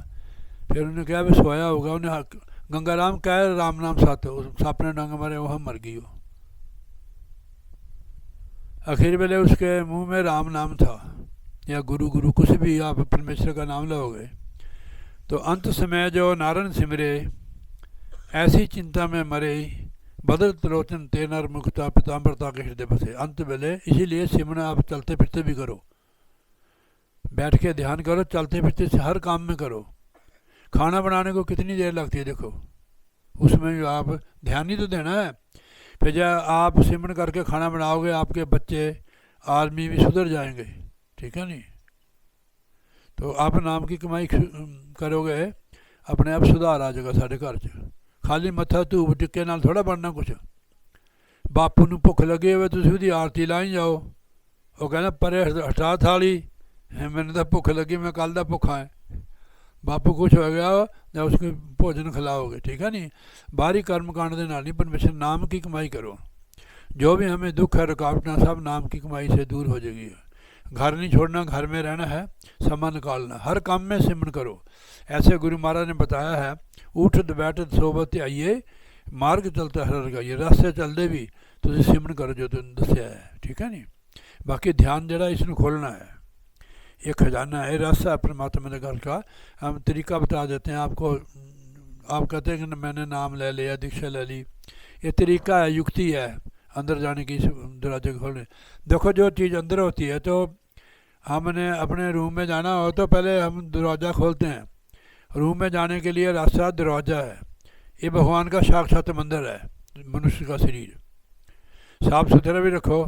S3: फिर उन्हें क्या भी सोया होगा, उन्हें गंगा राम क्या राम नाम सत, सांप ने डंग मारे, वह मर गई हो। आखिर वेले उसके मुंह में राम नाम था, या गुरु गुरु कुछ भी आप परमेश्वर का नाम लोगे। तो अंत समय जो नारायण सिमरे, ऐसी चिंता में मरे, बदल त्रोचन ते नर मुक्ता पिताम्बरता के हृदय बसे। अंत वेले इसीलिए सिमरन आप चलते फिरते भी करो, बैठ के ध्यान करो, चलते फिरते से हर काम में करो। खाना बनाने को कितनी देर लगती है देखो, उसमें भी आप ध्यान ही तो देना है। फिर जब आप सिमरन करके खाना बनाओगे, आपके बच्चे आदमी भी सुधर जाएंगे, ठीक है नहीं? तो आप नाम की कमाई करोगे, अपने आप सुधार आ जाएगा साढ़े घर च। खाली मत्था धूप टिक्के नाल थोड़ा बनना कुछ। बापू ਨੂੰ ਭੁੱਖ ਲੱਗੀ ਹੋਵੇ, ਤੁਸੀਂ ਉਹਦੀ ਆਰਤੀ ਲਾਈ ਜਾਓ, ਉਹ ਕਹਿੰਦਾ ਪਰੇ ਹਟਾ थाली, मैंने तो भुख लगी, मैं कल का भुखा है। बापू खुश हो गया जब उसको भोजन खिलाओगे, ठीक है नहीं? बाहरी कर्म कांड के नाल नहीं, परमेश्वर नाम की कमाई करो। जो भी हमें दुख है, रुकावटें सब नाम की कमाई से दूर हो जाएगी। घर नहीं छोड़ना, घर में रहना है, समा निकालना, हर काम में सिमरन करो। ऐसे गुरु महाराज ने बताया है, उठत बैठत सोबत आइए, मार्ग चलता हर लगाइए। रास्ते चलते भी तुम सिमरन करो जो तुम दसिया है, ठीक है नहीं? बाकी ध्यान जरा इसमें खोलना है, ये खजाना है, रास्ता है परमात्मा के घर का। हम तरीका बता देते हैं आपको। आप कहते हैं कि मैंने नाम ले लिया, दीक्षा ले ली, ये तरीका है, युक्ति है अंदर जाने की, दरवाजे खोलने। देखो जो चीज़ अंदर होती है, तो हमने अपने रूम में जाना हो तो पहले हम दरवाज़ा खोलते हैं, रूम में जाने के लिए रास्ता दरवाज़ा है। ये भगवान का साक्षात मंदिर है, मनुष्य का शरीर। साफ़ सुथरा भी रखो,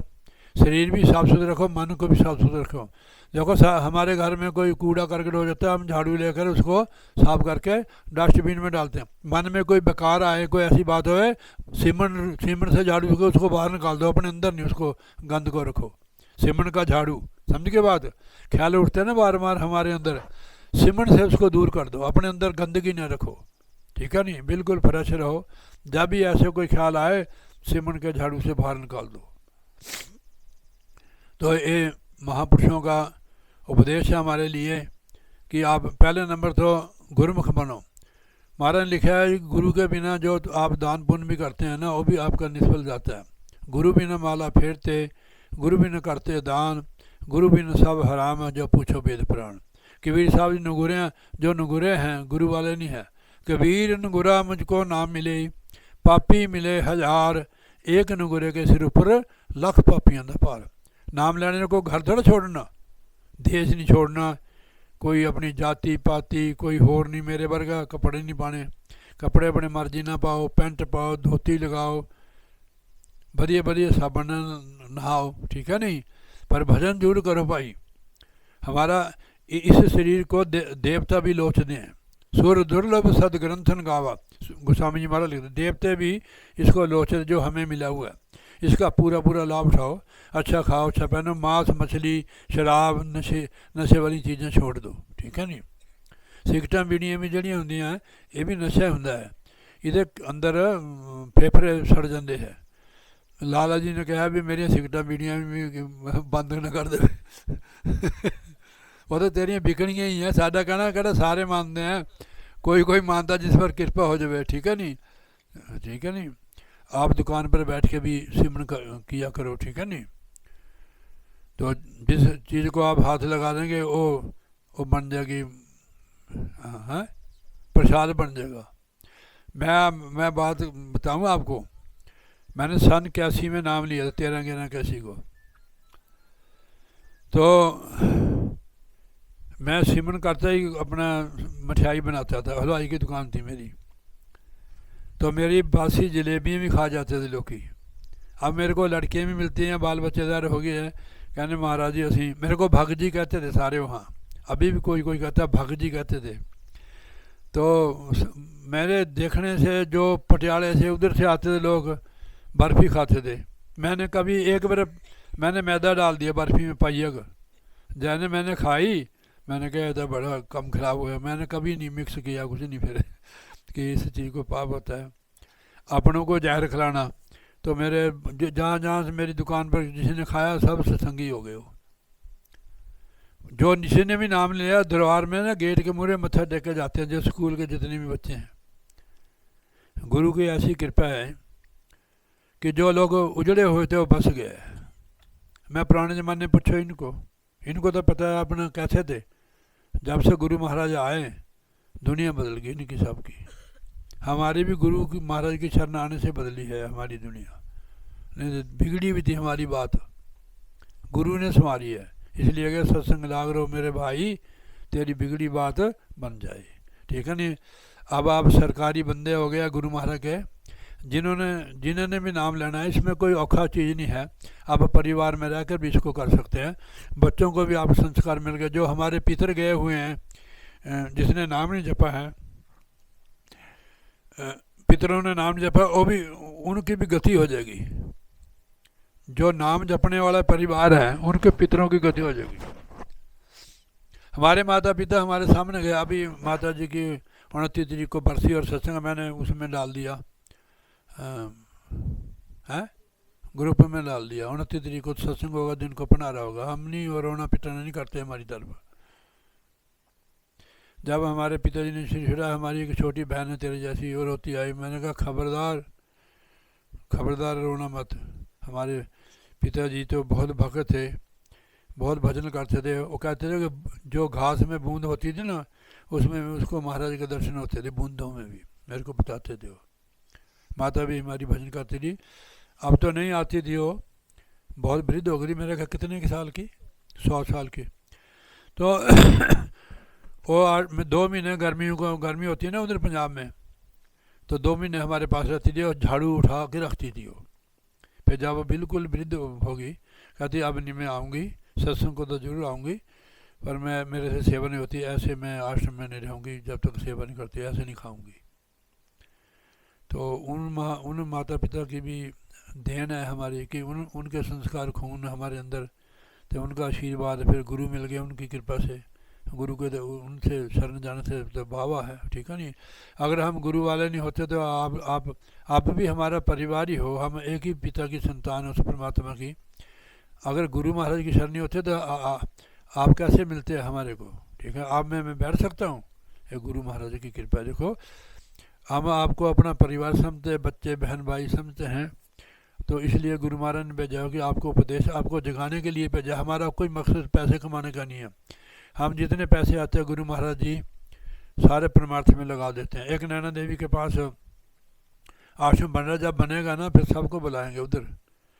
S3: शरीर भी साफ़ सुथरा रखो, मन को भी साफ़ सुथरा रखो। देखो हमारे घर में कोई कूड़ा करकट हो जाता है, हम झाड़ू लेकर उसको साफ करके डस्टबिन में डालते हैं। मन में कोई बेकार आए, कोई ऐसी बात हो, सीमेंट से झाड़ू को उसको बाहर निकाल दो, अपने अंदर नहीं उसको गंद को रखो। सीमेंट का झाड़ू, समझ के बात, ख्याल उठते हैं ना बार बार हमारे अंदर, सीमेंट से उसको दूर कर दो, अपने अंदर गंदगी न रखो, ठीक है नहीं, बिल्कुल फ्रेश रहो। जब भी ऐसे कोई ख्याल आए सीमेंट के झाड़ू से बाहर निकाल दो। तो ये महापुरुषों का उपदेश है हमारे लिए कि आप पहले नंबर तो गुरुमुख बनो। महाराज ने लिखा है गुरु के बिना जो आप दान पुण्य भी करते हैं ना, वो भी आपका निष्फल जाता है। गुरु बिना माला फेरते, गुरु बिना करते दान, गुरु बिना सब हराम है जो पूछो वेद पुराण। कबीर साहब जी नगुरे हैं, जो नगुरे हैं गुरु वाले नहीं है। कबीर नगुरा मुझको नाम मिले, पापी मिले हजार, एक नगुरे के सिर ऊपर लख पापियां दा भार। नाम लेने को घर थोड़ा छोड़ना, देश नहीं छोड़ना, कोई अपनी जाति पाति कोई होर नहीं, मेरे वर्गा कपड़े नहीं पाने, कपड़े अपने मर्जी ना पाओ, पैंट पाओ, धोती लगाओ, बढ़िया बढ़िया साबन नहाओ, ठीक है नहीं, पर भजन जरूर करो भाई। हमारा इस शरीर को देवता भी लोचते हैं। सुर दुर्लभ सद ग्रंथन गावा, गोस्वामी जी महाराज लिखते, देवते भी इसको लोचते जो हमें मिला हुआ है। इसका पूरा पूरा लाभ उठाओ, अच्छा खाओ, अच्छा पहनो, मांस मछली शराब नशे वाली चीज़ें छोड़ दो, ठीक है नहीं। सिगरटा बीड़ियाँ भी जड़ियाँ होंगी ये भी नशा होंगे है, ये अंदर फेफड़े सड़ जाते हैं। लाला जी ने कहा भी मेरिया सिगरटा बीड़ियाँ भी बंद न कर दे वो तो तेरिया बिकनियाँ ही हैं। साडा कहना कहना सारे मानते हैं, कोई कोई मानता जिस पर कृपा हो जाए, ठीक है नहीं, ठीक है नहीं। आप दुकान पर बैठ के भी सिमरन किया करो, ठीक है नहीं। तो जिस चीज़ को आप हाथ लगा देंगे वो बन जाएगी, हाँ प्रसाद बन जाएगा। मैं बात बताऊँ आपको, मैंने सन 81 में नाम लिया था, 13/11/81 को। तो मैं सिमरन करता ही अपना मिठाई बनाता था, हलवाई की दुकान थी मेरी, तो मेरी बासी जलेबियाँ भी खा जाते थे लोग। अब मेरे को लड़कियाँ भी मिलती हैं, बाल बच्चेदार हो गए हैं, कहने महाराज जी असी, मेरे को भगत जी कहते थे सारे वहाँ, अभी भी कोई कोई कहता भगत जी कहते थे। तो मेरे देखने से जो पटियाले से उधर से आते थे लोग बर्फ़ी खाते थे। मैंने कभी एक बार मैंने मैदा डाल दिया बर्फ़ी में पाइयक, जैसे मैंने खाई, मैंने कहा था बड़ा कम ख़राब हुआ, मैंने कभी नहीं मिक्स किया कुछ नहीं फिर कि इस चीज़ को पाप होता है। अपनों को जहर खिलाना, तो मेरे जहाँ जहाँ से मेरी दुकान पर जिसने खाया सब सत्संगी हो गए। जो जिसने भी नाम लिया दरबार में ना गेट के मुहरे मत्था टेक के जाते हैं, जो स्कूल के जितने भी बच्चे हैं। गुरु की ऐसी कृपा है कि जो लोग उजड़े हुए थे वो बस गए। मैं पुराने ज़माने पूछो इनको तो पता है अपना कैसे थे। जब से गुरु महाराज आए दुनिया बदल गई इनकी सबकी। हमारी भी गुरु की महाराज की शरण आने से बदली है हमारी दुनिया, नहीं तो बिगड़ी भी थी हमारी बात, गुरु ने संवारी है। इसलिए अगर सत्संग लाग रहो मेरे भाई, तेरी बिगड़ी बात बन जाए, ठीक है नहीं। अब आप सरकारी बंदे हो गया गुरु महाराज के, जिन्होंने भी नाम लेना है, इसमें कोई औखा चीज़ नहीं है। आप परिवार में रहकर भी इसको कर सकते हैं। बच्चों को भी आप संस्कार मिल गए। जो हमारे पितर गए हुए हैं, जिसने नाम नहीं जपा है, पितरों ने नाम जपा, वो भी उनकी भी गति हो जाएगी। जो नाम जपने वाला परिवार है उनके पितरों की गति हो जाएगी। हमारे माता पिता हमारे सामने गए, अभी माता जी की 29 तारीख को बरसी और सत्संग मैंने उसमें डाल दिया, है ग्रुप में डाल दिया। 29 तारीख को सत्संग होगा, दिन को पनारा होगा। हम नहीं और रोना पिटाना नहीं करते हमारी तरफ। जब हमारे पिताजी ने श्री छुड़ा, हमारी एक छोटी बहन है तेरे जैसी और रोती आई, मैंने कहा खबरदार रोना मत। हमारे पिताजी तो बहुत भक्त थे, बहुत भजन करते थे। वो कहते थे कि जो घास में बूंद होती थी ना, उसमें उसको महाराज के दर्शन होते थे, बूंदों में भी मेरे को बताते थे वो। माता भी हमारी भजन करती थी। अब तो नहीं आती थी वो, बहुत वृद्ध हो गई। मेरे कहा कितने के साल की, 100 साल की। तो वो 2 महीने गर्मियों को गर्मी होती है ना उधर पंजाब में, तो 2 महीने हमारे पास रहती थी और झाड़ू उठा के रखती थी वो। फिर जब वो बिल्कुल वृद्ध होगी कहती अब नहीं मैं आऊँगी, सत्संग को तो जरूर आऊँगी पर मैं मेरे से सेवा नहीं होती, ऐसे मैं आश्रम में नहीं रहूँगी जब तक सेवा नहीं करती, ऐसे नहीं खाऊँगी। तो उन माता पिता की भी देन है हमारी कि उनके संस्कार खून हमारे अंदर, तो उनका आशीर्वाद, फिर गुरु मिल गए उनकी कृपा से, गुरु के उनसे शरण जाने से तो बाबा है, ठीक है नहीं। अगर हम गुरु वाले नहीं होते तो आप भी हमारा परिवार ही हो, हम एक ही पिता की संतान उस परमात्मा की। अगर गुरु महाराज की शरण नहीं होते तो आप कैसे मिलते हैं हमारे को, ठीक है। आप मैं बैठ सकता हूँ, ये गुरु महाराज की कृपा। देखो हम आपको अपना परिवार समझते, बच्चे बहन भाई समझते हैं, तो इसलिए गुरु महाराज ने भेजा हो कि आपको उपदेश, आपको जगाने के लिए भेजा। हमारा कोई मकसद पैसे कमाने का नहीं है। हम जितने पैसे आते हैं गुरु महाराज जी सारे परमार्थ में लगा देते हैं। एक नैना देवी के पास आश्रम बन रहा, जब बनेगा ना फिर सबको बुलाएंगे उधर,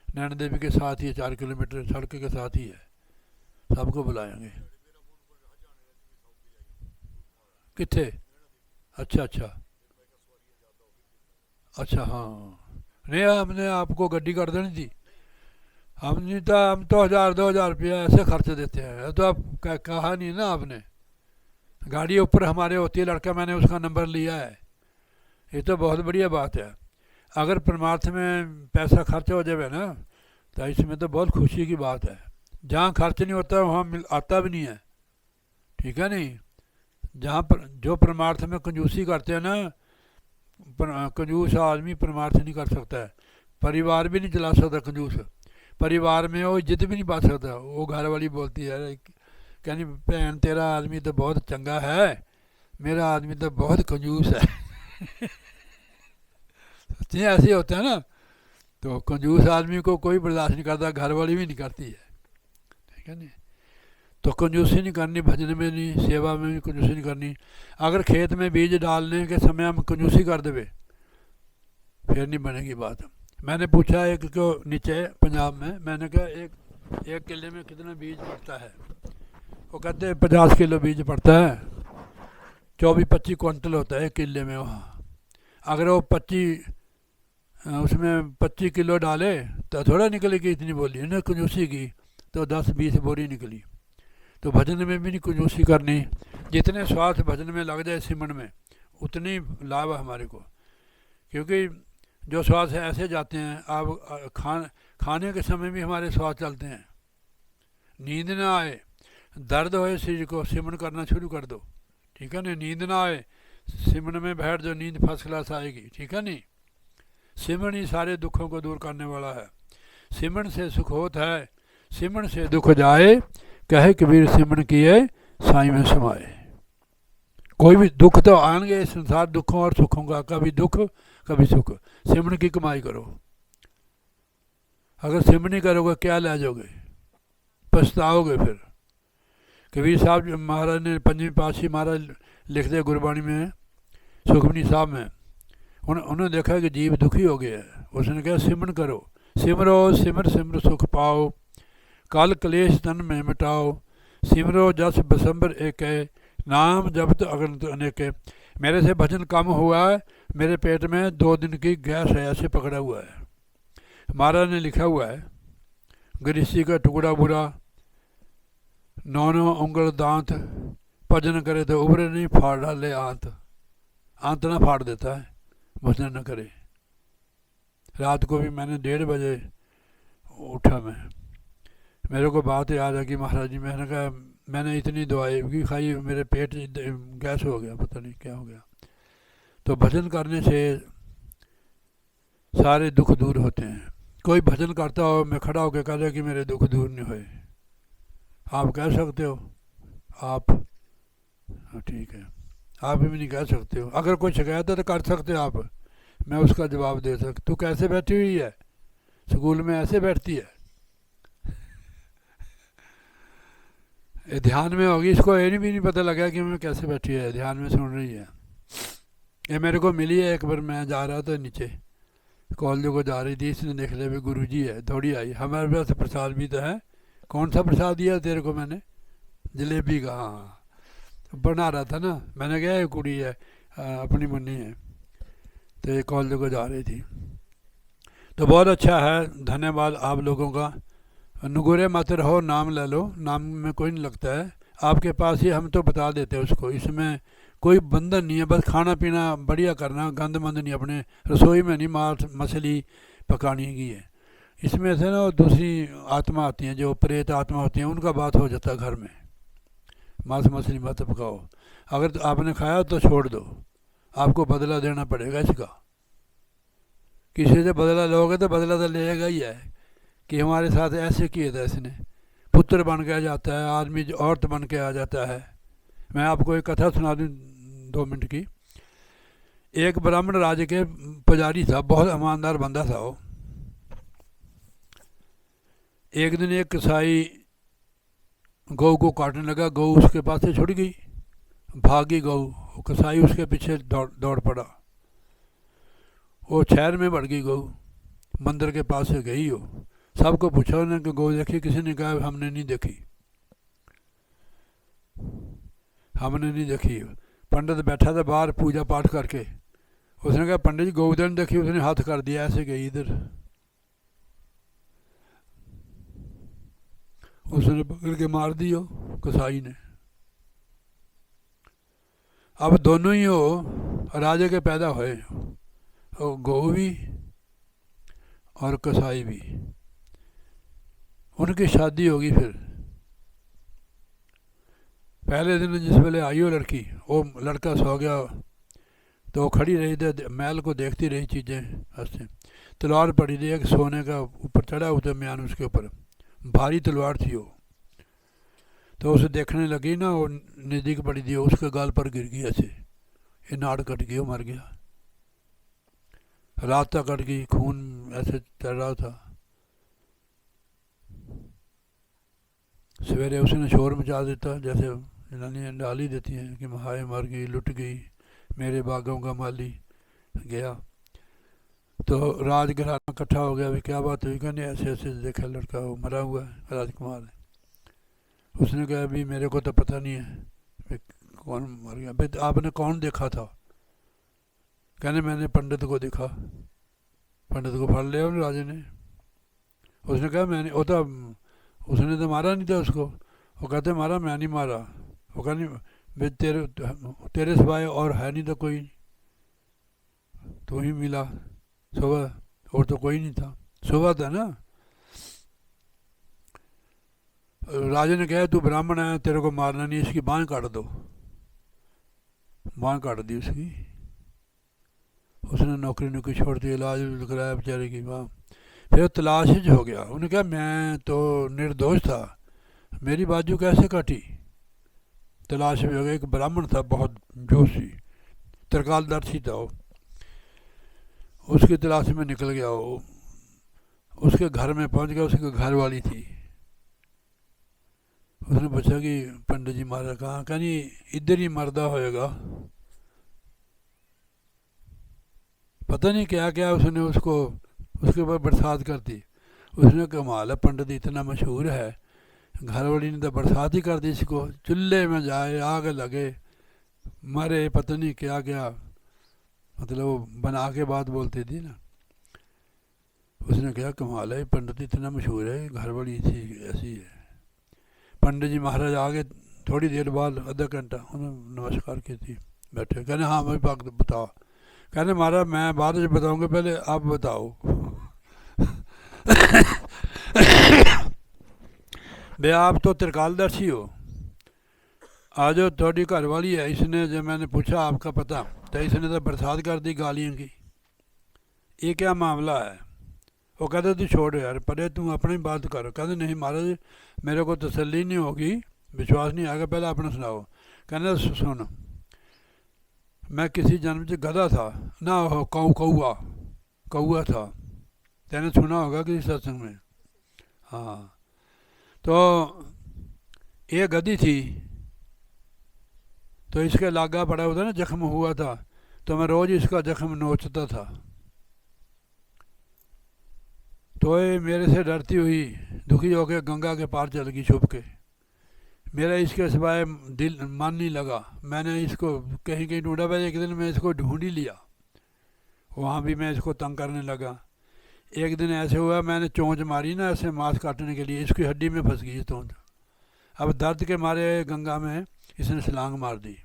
S3: नैना देवी के साथ ही 4 किलोमीटर सड़क के साथ ही है, सबको बुलाएंगे। कितने? अच्छा अच्छा अच्छा, हाँ नहीं हमने आपको गड्डी कर देनी थी, हम नहीं था, हम तो 1000-2000 रुपया ऐसे खर्च देते हैं। तो आप कहा नहीं ना आपने, गाड़ी ऊपर हमारे होती है, लड़का मैंने उसका नंबर लिया है, ये तो बहुत बढ़िया बात है। अगर परमार्थ में पैसा खर्च हो जाए ना तो इसमें तो बहुत खुशी की बात है। जहाँ खर्च नहीं होता वहाँ आता भी नहीं है, ठीक है नहीं। जहाँ पर जो परमार्थ में कंजूसी करते हैं ना, कंजूस आदमी परमार्थ नहीं कर सकता है, परिवार भी नहीं चला सकता कंजूस। परिवार में वो इज्जत भी नहीं पा सकता। वो घर वाली बोलती है, कहनी भैन तेरा आदमी तो बहुत चंगा है, मेरा आदमी तो बहुत कंजूस है। सच्ची ऐसे होता है ना, तो कंजूस आदमी को कोई बर्दाश्त नहीं करता, घर वाली भी नहीं करती है, ठीक है नहीं। तो कंजूसी नहीं करनी, भजन में नहीं, सेवा में भी कंजूसी नहीं करनी। अगर खेत में बीज डालने के समय हम कंजूसी कर देवे फिर नहीं बनेगी बात। मैंने पूछा एक को नीचे पंजाब में, मैंने कहा एक किले में कितना बीज पड़ता है? वो कहते हैं 50 किलो बीज पड़ता है, 24-25 क्विंटल होता है एक किले में वहाँ। अगर वो 25 किलो डाले तो थोड़ा निकलेगी, इतनी बोली ना कंजूसी की, तो 10-20 बोरी निकली। तो भजन में भी नहीं कंजूसी करनी, जितने स्वार्थ भजन में लग जाए सिमरन में उतनी लाभ है हमारे को। क्योंकि जो श्वास ऐसे जाते हैं, आप खाने के समय भी हमारे श्वास चलते हैं। नींद ना आए, दर्द होए शरीर को, सिमरन करना शुरू कर दो, ठीक है नहीं। नींद ना आए, सिमरन में बैठ जो, नींद फर्स्ट क्लास आएगी, ठीक है नहीं। सिमरन ही सारे दुखों को दूर करने वाला है। सिमरन से सुख होता है, सिमरन से दुख जाए, कहे कबीर सिमरन किए साईं में समाए। कोई भी दुख तो आएंगे, संसार दुखों और सुखों का, कभी दुख कभी सुख। सिमरन की कमाई करो, अगर सिमरन नहीं करोगे क्या ले जाओगे, पछताओगे फिर। कबीर साहब महाराज ने, पंजवीं पातशाही महाराज लिखते गुरबाणी में, सुखमनी साहब में, उन्होंने देखा कि जीव दुखी हो गया है। उसने कहा सिमरन करो, सिमरो सिमर सिमर सुख पाओ, काल कलेश तन में मिटाओ, सिमरो जस बसंबर एक है, नाम जपत अगणित अनेक है। मेरे से भजन कम हुआ है, मेरे पेट में 2 दिन की गैस है, ऐसे पकड़ा हुआ है। महाराज ने लिखा हुआ है, गरीसी का टुकड़ा बुरा, 9 उंगल दांत, भजन करे तो उभरे नहीं, फाड़ डाले आंत। आंत ना फाड़ देता है भजन न करे। रात को भी मैंने 1:30 बजे उठा, मेरे को बात याद है कि महाराज जी, मैंने कहा मैंने इतनी दवाई भी खाई, मेरे पेट गैस हो गया, पता नहीं क्या हो गया। तो भजन करने से सारे दुख दूर होते हैं। कोई भजन करता हो, मैं खड़ा होकर कह रहा कि मेरे दुख दूर नहीं हुए, आप कह सकते हो? आप ठीक है, आप भी नहीं कह सकते हो। अगर कोई शिकायत है तो कर सकते हो आप, मैं उसका जवाब दे सकता। तू कैसे बैठी हुई है? स्कूल में ऐसे बैठती है, ध्यान में होगी, इसको ये भी नहीं पता लगा कि मैं कैसे बैठी है, ध्यान में सुन रही है। ये मेरे को मिली है एक बार, मैं जा रहा था नीचे कॉलेज को जा रही थी, इसने देख लिया भी गुरु जी है, थोड़ी आई। हमारे पास प्रसाद भी तो है। कौन सा प्रसाद दिया तेरे को मैंने? जलेबी का। हाँ, बना रहा था ना, मैंने कहा ये कुड़ी है अपनी मुन्नी है, तो ये कॉलेज को जा रही थी। तो बहुत अच्छा है, धन्यवाद आप लोगों का। नुगुरे मत रहो, नाम ले लो, नाम में कोई नहीं लगता है, आपके पास ही हम तो बता देते हैं उसको, इसमें कोई बंधन नहीं है, बस खाना पीना बढ़िया करना, गंद मंद नहीं, अपने रसोई में नहीं मांस मछली पकाने की है। इसमें से ना दूसरी आत्मा आती हैं, जो प्रेत आत्मा होती हैं, उनका बात हो जाता है घर में, मांस मछली मत पकाओ, अगर तो आपने खाया तो छोड़ दो, आपको बदला देना पड़ेगा इसका। किसी से बदला लोगे तो बदला तो लेगा ही है, कि हमारे साथ ऐसे किए था इसने, पुत्र बन के आ जाता है आदमी, औरत बन के आ जाता है। मैं आपको एक कथा सुना दूँ 2 मिनट की। एक ब्राह्मण राज्य के पुजारी था, बहुत ईमानदार बंदा था वो। एक दिन एक कसाई गऊ को काटने लगा, गऊ उसके पास से छुट गई, भागी गऊ, कसाई उसके पीछे दौड़ पड़ा, वो शहर में बढ़ गई गऊ, मंदिर के पास से गई हो, सबको पूछा उन्होंने कि गौ देखी, किसी ने कहा हमने नहीं देखी, हमने नहीं देखी। पंडित बैठा था बाहर पूजा पाठ करके, उसने कहा पंडित जी गौ ने देखी, उसने हाथ कर दिया ऐसे गई इधर, उसने पकड़ के मार दी हो कसाई ने। अब दोनों ही हो राजे के पैदा हुए, गौ भी और कसाई भी। उनकी शादी होगी, फिर पहले दिन जिस वेले आई हो लड़की, वो लड़का सो गया, तो वो खड़ी रही थी महल को देखती रही, चीज़ें हंसते, तलवार पड़ी थी एक सोने का, ऊपर चढ़ा हुआ था म्यान, उसके ऊपर भारी तलवार थी वो, तो उसे देखने लगी ना, वो नज़दीक पड़ी थी, उसके गाल पर गिर गई ऐसे, ये नाड़ कट गई, वो मर गया, रात तक कट गई, खून ऐसे चल रहा था। सवेरे उसने शोर मचा देता, जैसे जनानियाँ डाली देती हैं कि हाय मर गई, लुट गई, मेरे बागों का माली गया। तो राजघराना इकट्ठा हो गया, भी क्या बात हुई, कहने ऐसे ऐसे देखा लड़का वो मरा हुआ है, राजकुमार है। उसने कहा अभी मेरे को तो पता नहीं है कौन मर गया, भाई आपने कौन देखा था, कहने मैंने पंडित को देखा, पंडित को फड़ लिया राजे ने। उसने कहा मैंने, वो तो उसने तो मारा नहीं था उसको, वो कहते मारा, मैं नहीं मारा, वो कहने भाई तेरे सिवाय और है नहीं तो कोई, तो ही मिला सुबह, और तो कोई नहीं था, सुबह था ना। राजा ने कहा तू ब्राह्मण है, तेरे को मारना नहीं, इसकी बाँह काट दो, बाँह काट दी उसकी, उसने नौकरी छोड़ दी, इलाज कराया बेचारे की बाँह। फिर तलाश हो गया, उन्होंने कहा मैं तो निर्दोष था, मेरी बाजू कैसे काटी, तलाश में हो गया। एक ब्राह्मण था बहुत जोशी, त्रिकालदर्शी था वो, उसकी तलाश में निकल गया वो, उसके घर में पहुंच गया, उसकी घर वाली थी, उसने पूछा कि पंडित जी मारा कहाँ, कहनी इधर ही मरदा होएगा, पता नहीं क्या क्या उसने उसको उसके ऊपर बरसात कर दी। उसने कमाल है, पंडित इतना मशहूर है, घर वाली ने तो बरसात ही कर दी इसको, चूल्हे में जाए, आग लगे, मरे, पता नहीं क्या क्या, मतलब वो बना के बात बोलती थी ना। उसने कहा कमाल है, पंडित इतना मशहूर है, घर वाली थी ऐसी है। पंडित जी महाराज आ गए थोड़ी देर बाद, आधा घंटा उन्होंने नमस्कार की थी, बैठे, कहने हाँ मैं बात बताओ, कहने महाराज मैं बाद में बताऊंगा, पहले आप बताओ। बे आप तो त्रिकालदर्शी हो, आज थोड़ी घर वाली है, इसने जब मैंने पूछा आपका पता, तो इसने तो बरसात कर दी गालियों की, ये क्या मामला है। वो कहते तू छोड़ यार परे, तू अपनी बात कर। कहते नहीं महाराज मेरे को तसल्ली नहीं होगी, विश्वास नहीं आएगा, पहले अपना सुनाओ। कहने सुन, मैं किसी जन्म से गधा था ना, हो कौआ था, तेने सुना होगा किसी सत्संग में। हाँ, तो ये गधी थी, तो इसके लागा पड़ा हुआ था ना, जख्म हुआ था, तो मैं रोज इसका जख्म नोचता था, तो ये मेरे से डरती हुई दुखी होकर गंगा के पार चल गई छुप के, मेरा इसके सिवाय दिल मन नहीं लगा। मैंने इसको कहीं कहीं ढूंढा, भाई एक दिन मैं इसको ढूंढ ही लिया, वहाँ भी मैं इसको तंग करने लगा। एक दिन ऐसे हुआ, मैंने चोंच मारी ना ऐसे मांस काटने के लिए, इसकी हड्डी में फंस गई चोंच। अब दर्द के मारे गंगा में इसने छलांग मार दी,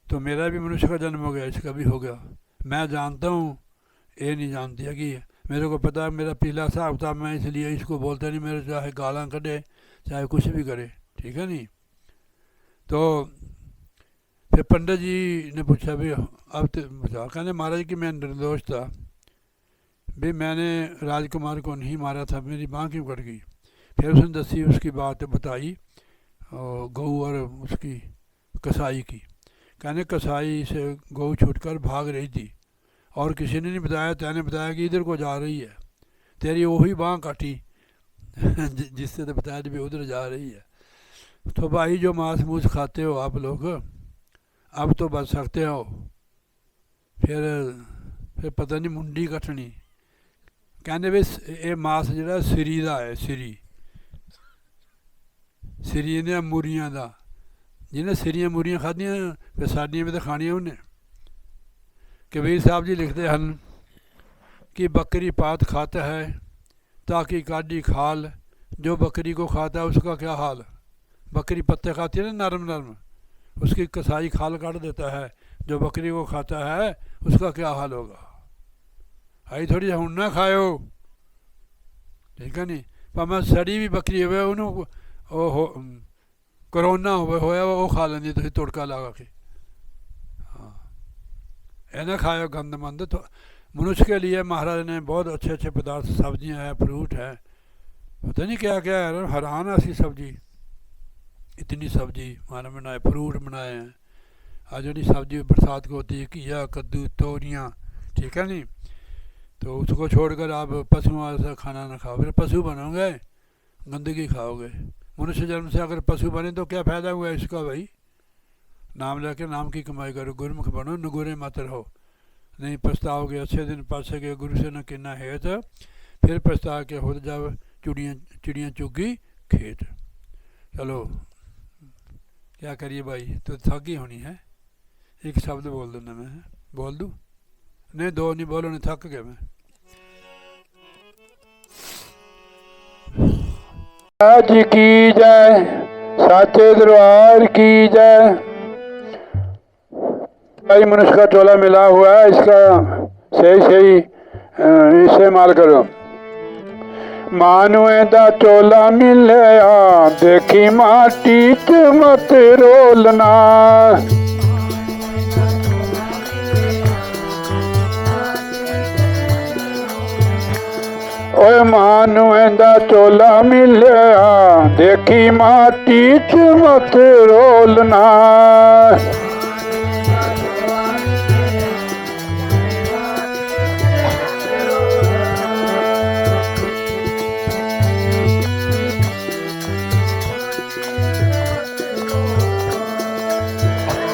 S3: तो मेरा भी मनुष्य का जन्म हो गया, इसका भी हो गया। मैं जानता हूँ, ये नहीं जानती है कि मेरे को पता है मेरा पिछला हिसाब था, मैं इसलिए इसको बोलता नहीं, मेरे चाहे गालां कढ़े चाहे कुछ भी करे, ठीक है नहीं। तो फिर पंडित जी ने पूछा भी अब तो बता, कहने महाराज कि मैं निर्दोष था भी, मैंने राजकुमार को नहीं मारा था, मेरी बाँह क्यों कट गई। फिर उसने दसी उसकी बात बताई गऊ और उसकी कसाई की। कहने कसाई से गऊ छूटकर भाग रही थी और किसी ने नहीं बताया, तैने बताया कि इधर को जा रही है, तेरी वही बाँह काटी जिससे तो बताया भी उधर जा रही है। तो भाई जो मांस मूस खाते हो आप लोग, अब तो बच सकते हो। फिर पता नहीं मुंडी कटनी। कहने भी ये मांस जो सिरी का है, सिरी ने मूरियां का, जिन्हें सिरियां मूरियां खादियां फिर साडियां भी तो खानियां उन्हें। कबीर साहब जी लिखते हैं कि बकरी पात खाता है ताकि काटी खाल, जो बकरी को खाता है उसका क्या हाल। बकरी पत्ते खाती है ना नरम नरम, उसकी कसाई खाल काट देता है, जो बकरी को खाता है उसका क्या हाल होगा। आई थोड़ी हूँ ना खाओ, ठीक है नहीं। भावें सड़ी भी बकरी हो उन्होंने कोरोना होया वो खा लेंदी तुम तुड़का लगा के। हाँ, ये ना खाओ गंद मंद। तो मनुष्य के लिए महाराज ने बहुत अच्छे अच्छे पदार्थ, सब्जियां हैं, फ्रूट है, पता नहीं क्या क्या है, हैरान ऐसी सब्जी, इतनी सब्जी माना बनाए, फ्रूट बनाए हैं। आज जी सब्जी बरसात को होती है, घिया कद्दू तोरियाँ, ठीक है नहीं। तो उसको छोड़कर आप पशुओं से खाना ना खाओ, फिर पशु बनोगे, गंदगी खाओगे। मनुष्य जन्म से अगर पशु बने तो क्या फ़ायदा हुआ इसका भाई। नाम लेके नाम की कमाई करो, गुरुमुख बनो, नगुरे मत रहो। नहीं पछताओगे, अच्छे दिन पासे के गुरु से न किन्ना हेत, फिर पछता के हो जाओ चिड़ियाँ चुगी खेत। चलो क्या करिए भाई, तो थकी होनी है। एक शब्द बोल दूँ ना, मैं बोल दूँ? नहीं, दो नहीं बोलो, नहीं थक गया मैं। आज की जय, साचे दरबार की जय। भाई मनुष्य का टोला मिला हुआ है, इसका सही इस्तेमाल करो। मानुए दा टोला मिलया, देखी माटी च मत रोलना। ओए मानुए दा टोला मिलया, देखी माटी च मत रोलना।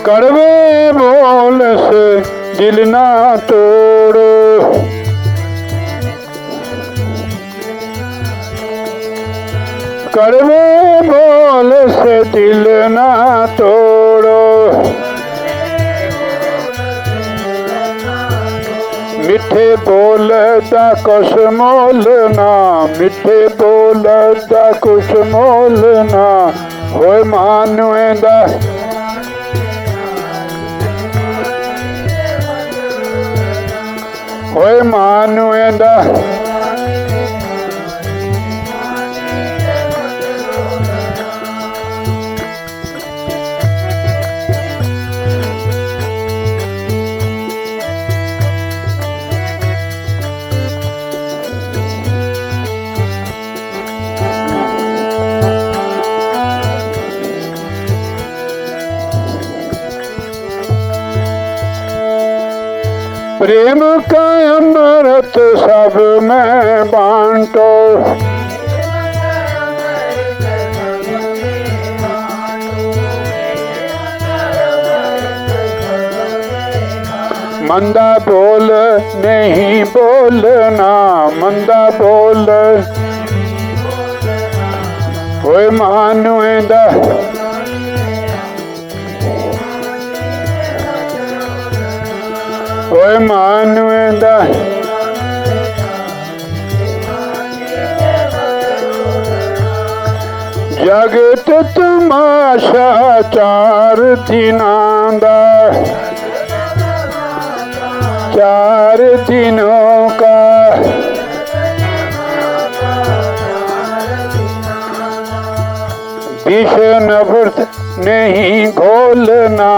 S3: कड़वे बोल से दिल ना तोड़ो, कड़वे बोल से दिल ना तोड़ो। मिठे बोल दा कुछ मोल ना, मिठे बोल दा कुछ मोल ना। होए मानुए दा होए मानुए दा प्रेम का अमृत सब में बांटो। मंदा बोल नहीं बोलना, मंदा बोल होए मानुएंदा होए मानुएंदा जगत तमाशा चार दिनां दा चार दिनों का विष नफरत नहीं घोलना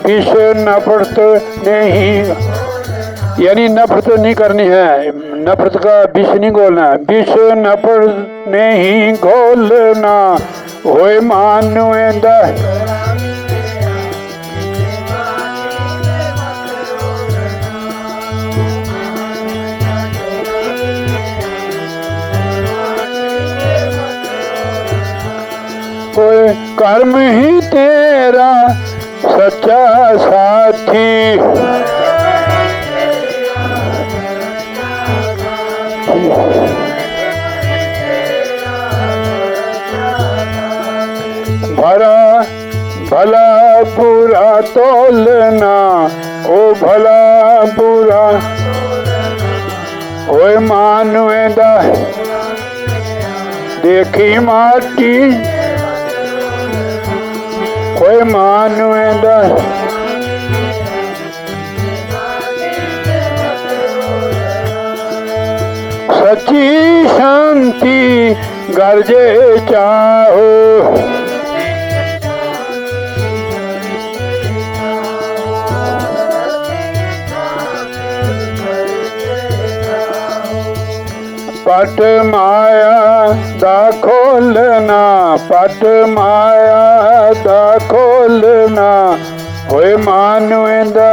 S3: विष नफरत नहीं यानी नफरत नहीं करनी है नफरत का विष नहीं घोलना है विष नफरत नहीं घोलना होए मानुएंदा होए कर्म ही तेरा सच्चा साथी भला भला बुरा तोलना ओ भला बुरा ओए मानुएंदा देखी माटी ओए मानुएंदा सच्ची शांति गर्जे चाहो पट माया दा खोलना पट माया दा खोलना होए मानुएंदा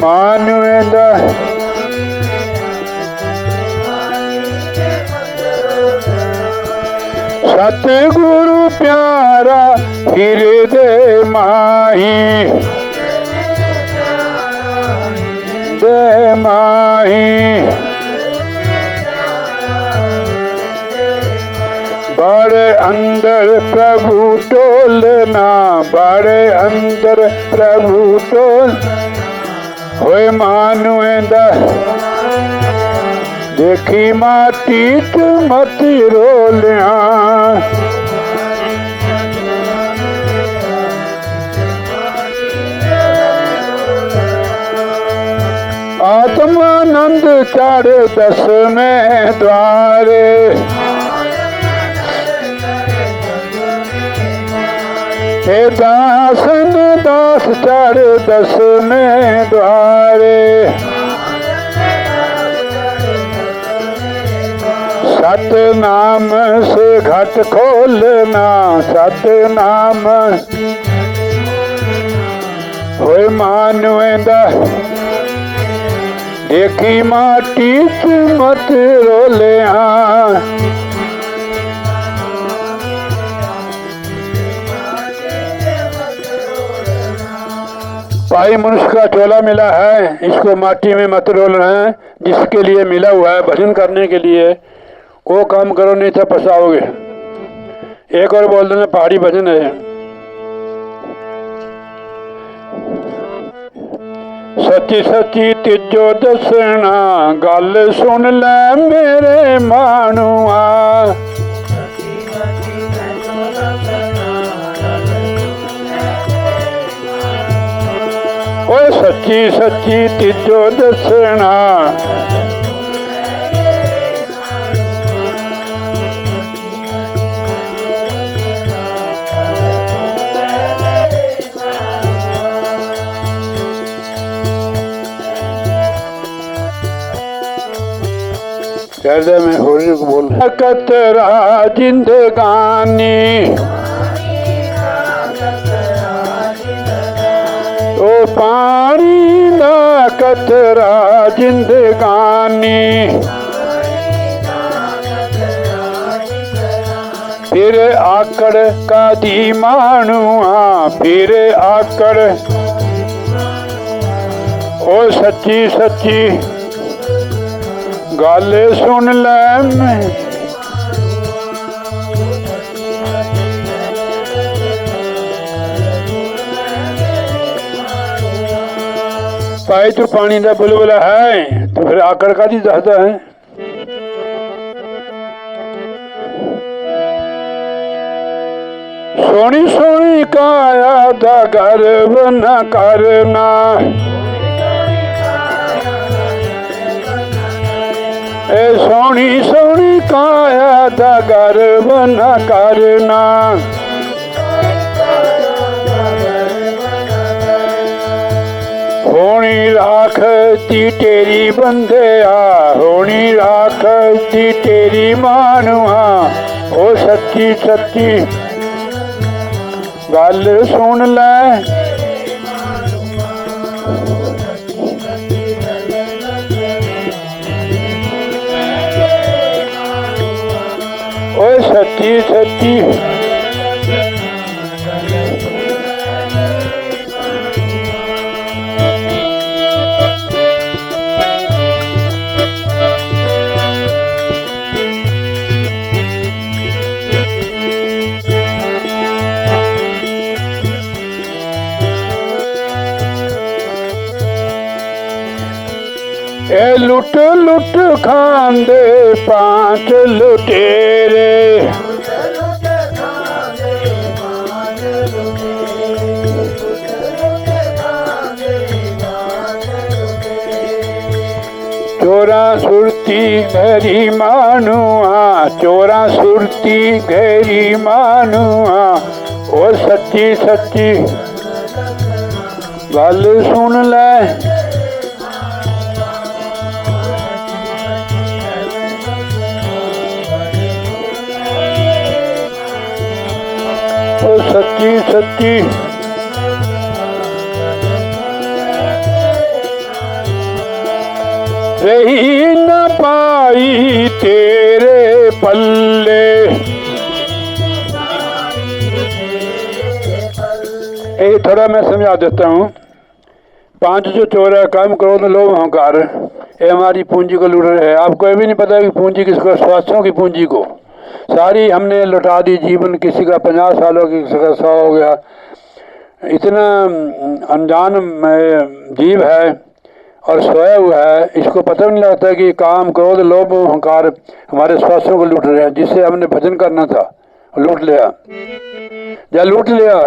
S3: मानुएंदा सतगुरु प्यारा हृदय माही दे माही बड़े अंदर प्रभु टोलना बड़े अंदर प्रभु टोल होए मानुएंदा देखी माटी च मत रोलिया आत्मानंद चढ़ 10वें द्वारे हे दासन दास चढ़ 10वें द्वारे सतनाम से घट खोलना सतनाम होए मानुएंदा देखी माटी च मत रोलिया भाई मनुष्य का चोला मिला है इसको माटी में मत रोलना है जिसके लिए मिला हुआ है भजन करने के लिए वो काम करो नहीं तो पछताओगे। एक और बोल देना पहाड़ी भजन है सच्ची सच्ची तिजो दसना गल सुन ले मेरे मानुआ ओ सच्ची सच्ची तिजो दसना कहते मैं होली को बोल कतरा जिंदगानी ओ पानी ना कतरा जिंदगानी फिर आकड़ का दी मानुआ फिर आकड़ ओ सच्ची सच्ची गल सुन ले मैं भाई तू पानी का बुलबुला है तो फिर आकड़ का दी दसदा है। सोनी सोनी काया दा गर्व न करना ए सोनी सोनी काया दा गर्व न करना होनी राख दी तेरी बंदिया होनी राख दी तेरी मानुआ ओ सच्ची सच्ची गल सुन ले ओ सच्ची सच्ची ए लुट लुट खांदे पांच लुटेरे चोरा सुरती घेरी मानुआ चोरा सुरती घेरी मानुआ ओ सच्ची सच्ची गल सुन ले ओ सच्ची सच्ची रही न पाई तेरे पल्ले ये थोड़ा मैं समझा देता हूँ। पांच जो चोर है काम क्रोध लोभ अहंकार ये हमारी पूंजी को लूट रहे हैं। आपको ये भी नहीं पता कि पूंजी किसको स्वास्थ्यों की पूंजी को सारी हमने लुटा दी। जीवन किसी का 50 साल हो गया किसी का 100 हो गया। इतना अनजान जीव है और सोया हुआ है इसको पता नहीं लगता कि काम क्रोध लोभ अहंकार हमारे स्वास्थ्यों को लूट रहे हैं। जिससे हमने भजन करना था लूट लिया या लूट लिया।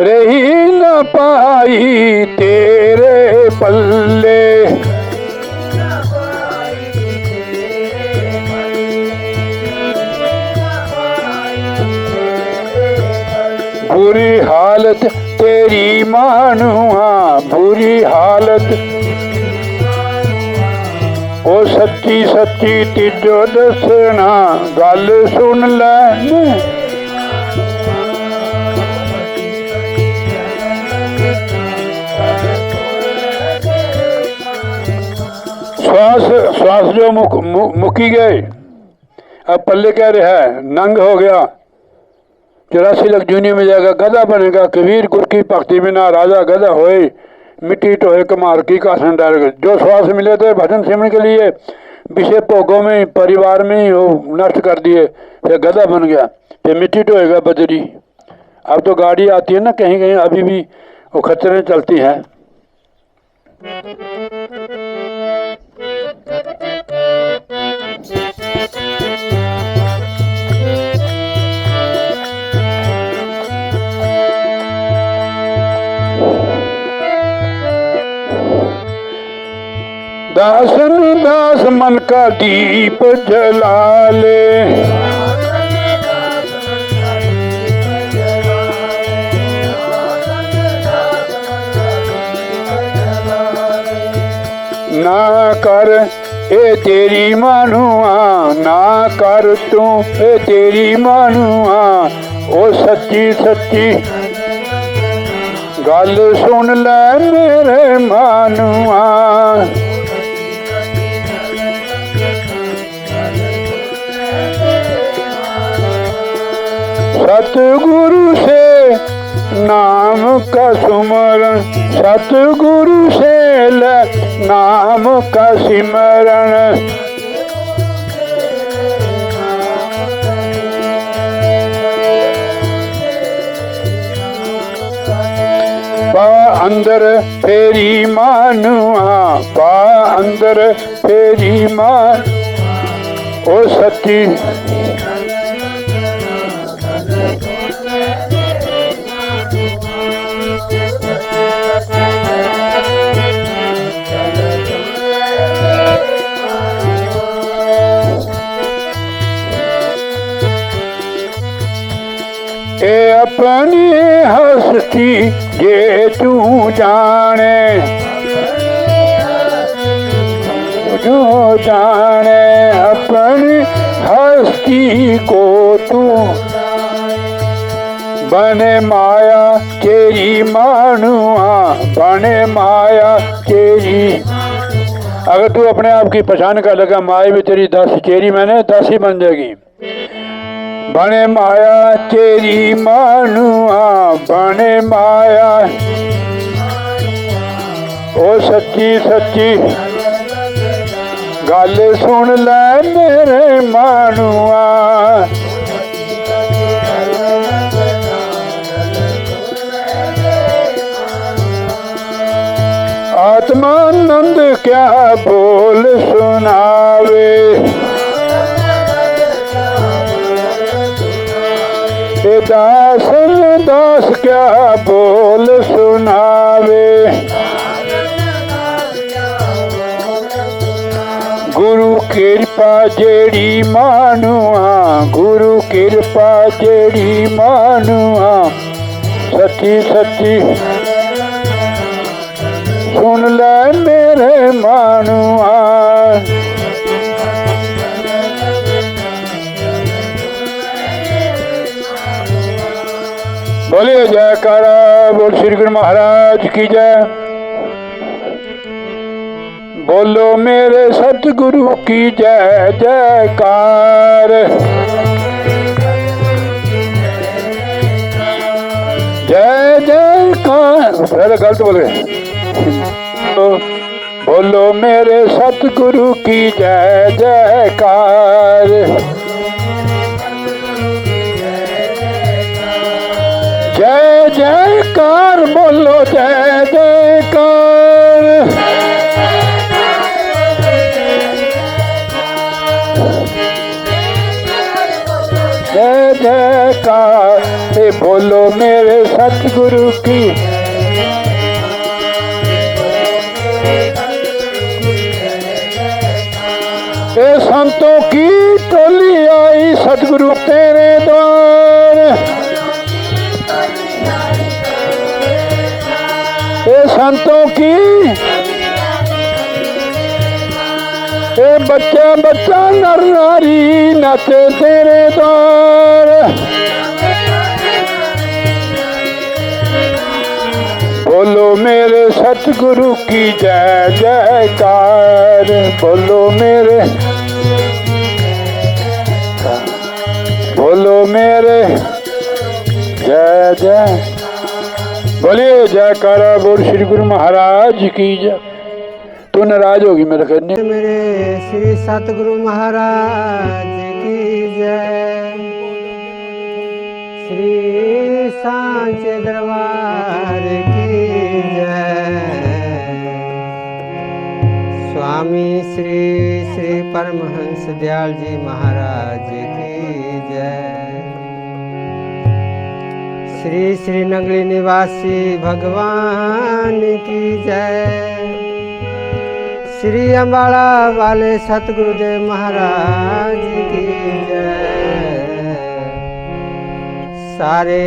S3: रही न पाई तेरे पल्ले बुरी हालत तेरी मानुआ बुरी हालत ओ सच्ची सच्ची तिजो दसना गल सुन ले श्वास श्वास जो मुकी गए अब पल्ले कह रहा है नंग हो गया 84 लाख जूनी में जाएगा गधा बनेगा। कबीर गुर की भक्ति में ना राजा गधा होए मिट्टी टोहे कमार की कासन डाल। जो श्वास मिले थे भजन सिमरन के लिए विषय भोगों में परिवार में वो नष्ट कर दिए फिर गधा बन गया फिर मिट्टी टोहेगा बजरी। अब तो गाड़ी आती है ना कहीं कहीं अभी भी वो खच्चरें चलती हैं। दासन दास मन का दीप जला ले ना कर ए तेरी मानुआ ना कर तू ए तेरी मानुआ ओ सच्ची सच्ची गल सुन ले मेरे मानुआ। सतगुरु से
S2: नाम का सुमरण सतगुरु से ले, नाम का सिमरण। पा अंदर फेरी मानुआ, पा अंदर फेरी मान। ओ सती ए अपनी हस्ती ये तू जाने, जो जाने अपनी हस्ती को तू। बने माया तेरी मानुआ, बने माया तेरी। अगर तू अपने आप की पहचान कर लगा, माया भी तेरी 10 चेरी मैंने 10 ही बन जाएगी। बने माया तेरी मानुआ, बने माया। ओ सच्ची सच्ची गल सुन ले मेरे मानुआ। आत्मानंद क्या बोल सुनावे, दासन दास क्या बोल सुनावे। गुरु कृपा जेड़ी मानुआ, गुरु कृपा जेड़ी मानुआ। सच्ची सच्ची सुन ले मेरे मानुआ। बोलिए जयकारा, बोल श्री गुरु महाराज की जय। बोलो मेरे सतगुरु की जय जयकार। जय जयकार, पहले गलत बोल गए। बोलो मेरे सतगुरु की जय जयकार। जय जयकार बोलो जय जयकार। जय जयकार बोलो मेरे सतगुरु की। ये संतों की टोली आई सतगुरु तेरे द्वार। ये संतों की ये बच्चा बच्चा नर नारी नाचे तेरे द्वार। बोलो मेरे सतगुरु की जय जयकार। बोलो मेरे, बोलो मेरे जय जय। बोलिए जयकारा, बोल श्री गुरु महाराज की जय। तू नाराज होगी मेरे करने।
S5: मेरे श्री सतगुरु महाराज की जय। श्री सांचे दरबार की जय। स्वामी श्री श्री परमहंस दयाल जी महाराज की जय। श्री श्री नंगली निवासी भगवान की जय। श्री अम्बाड़ा वाले सतगुरुदेव महाराज की जय। सारे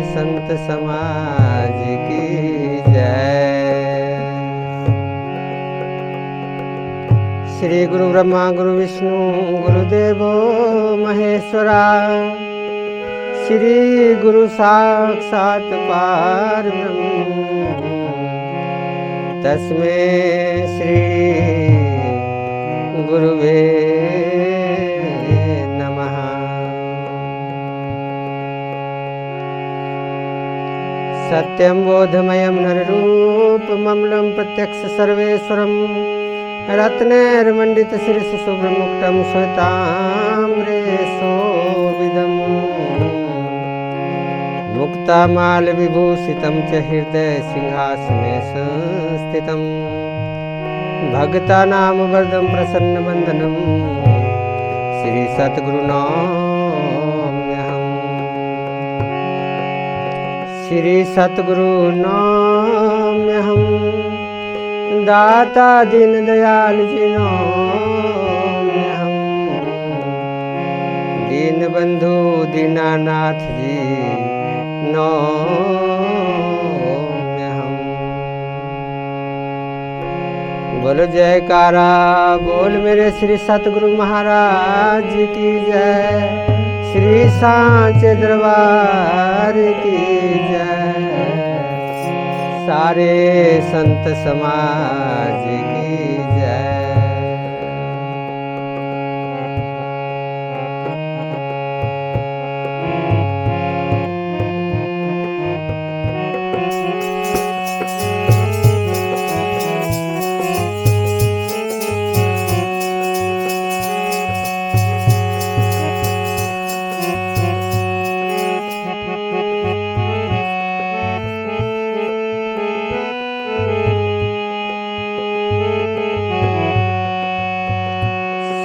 S5: संत समाज की जय। श्री गुरु ब्रह्मा गुरु विष्णु गुरुदेवो महेश्वरा। श्री गुरु साक्षात पारब्रह्म तस्मै श्री गुरुवे नमः। सत्यं बोधमयं नररूपममलं प्रत्यक्ष सर्वेश्वरं रत्नैर्मण्डितशिरसुब्रमुक्तं श्वेताम्रेशोभिदम् मुक्तामालविभूषितं च हृदयसिंहासने संस्थितं भक्तानां वरदं प्रसन्नवन्दनं श्रीसद्गुरुनाम्यहम् श्रीसद्गुरुनाम्यहम् दाता दीनदयाल जी नाम्यहम् दीनबंधु दीनानाथ जी नाम्यहम्। बोलो जयकारा बोल मेरे श्री सतगुरु महाराज की जय, श्री सांचे दरबार की जय, सारे संत समाज की जय।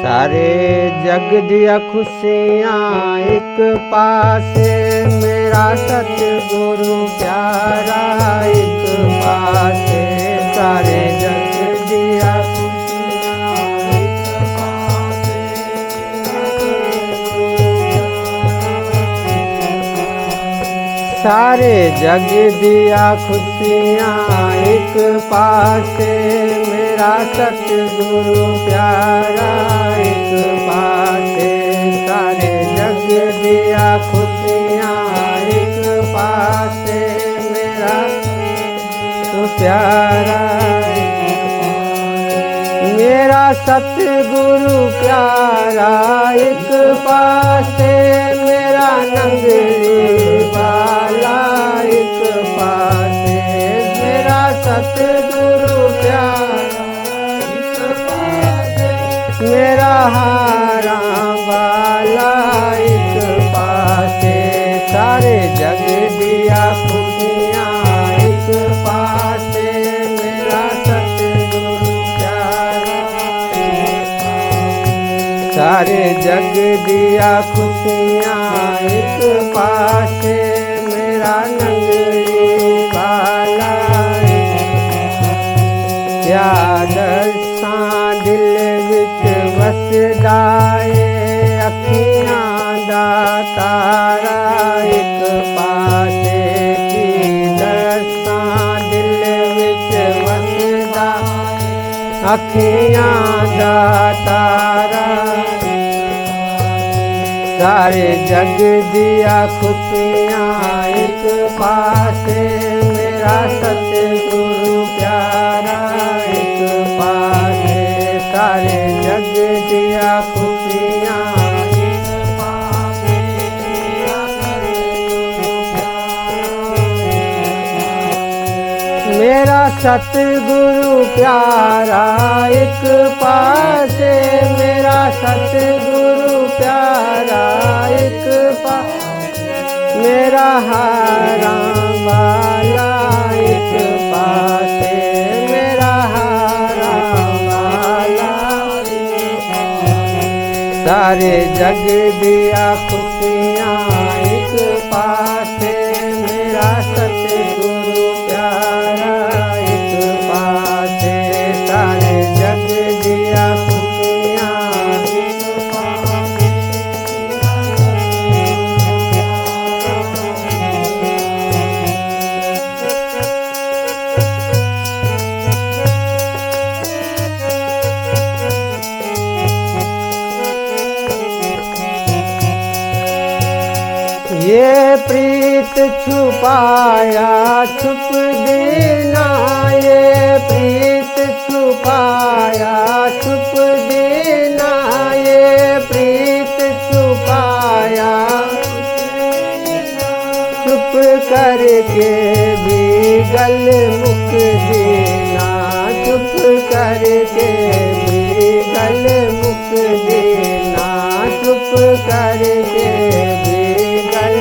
S5: सारे जग दिया खुशियाँ एक पासे, मेरा सतगुरु प्यारा एक पासे। सारे जग दिया खुशियाँ एक पासे, सारे जग दिया खुशियाँ एक पासे, मेरा सतगुरु प्यारा एक पासे। सारे जग दिया खुशियाँ एक पासे, मेरा तो प्यारा एक पासे। मेरा सतगुरु प्यारा एक पासे, मेरा नंगली वाला एक पासे। मेरा सतगुरु प्यारा एक पासे, मेरा हारा वाला एक पासे। सारे जग दिया खुशियाँ एक पासे, मेरा सतगुरु प्यारा एक पासे। सारे जग दिया खुशियाँ एक पासे, मेरा नंगली वाला एक पासे। क्या दर्शां दिल विच वसदाए, अखियां दा तारा एक पासे। की दर्शां दिल विच वसदाए, अखियां दा तारा। सारे जग दिया खुशियाँ एक पासे, मेरा सतगुरु प्यारा एक पासे। सारे जग दिया खुशियाँ एक पासे, मेरा सतगुरु प्यारा। मेरा सतगुरु प्यारा एक पासे, मेरा सतगुरु प्यारा एक पासे। मेरा हारा वाला एक पासे, मेरा हारा वाला एक पासे। सारे जग दिया खुशियाँ एक पासे, मेरा सतगुरु प्यारा एक पासे। सारे जग दिया खुशियाँ एक पासे, ये प्रीत छुपाया छुप देना, ये प्रीत छुपाया छुप देना, ये प्रीत छुपाया चुप करके भी गल मुक देना, चुप करके भी गल मुक देना, चुप करके भी गल।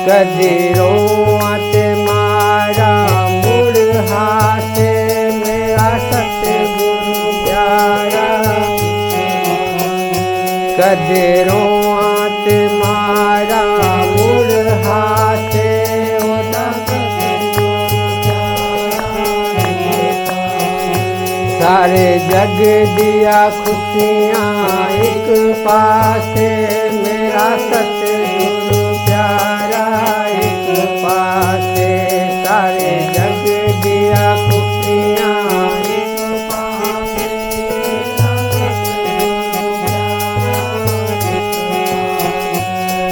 S5: कदे रोआत मारा मुड़ हाथे मेरा सतगुरु प्यारा, कदे रोआत मारा मुड़ हाथे ओदा सारे जग दिया खुशियाँ एक पासे मेरा सतगुरु प्यारा एक पासे, सारे जग दिया खुशियाँ एक पासे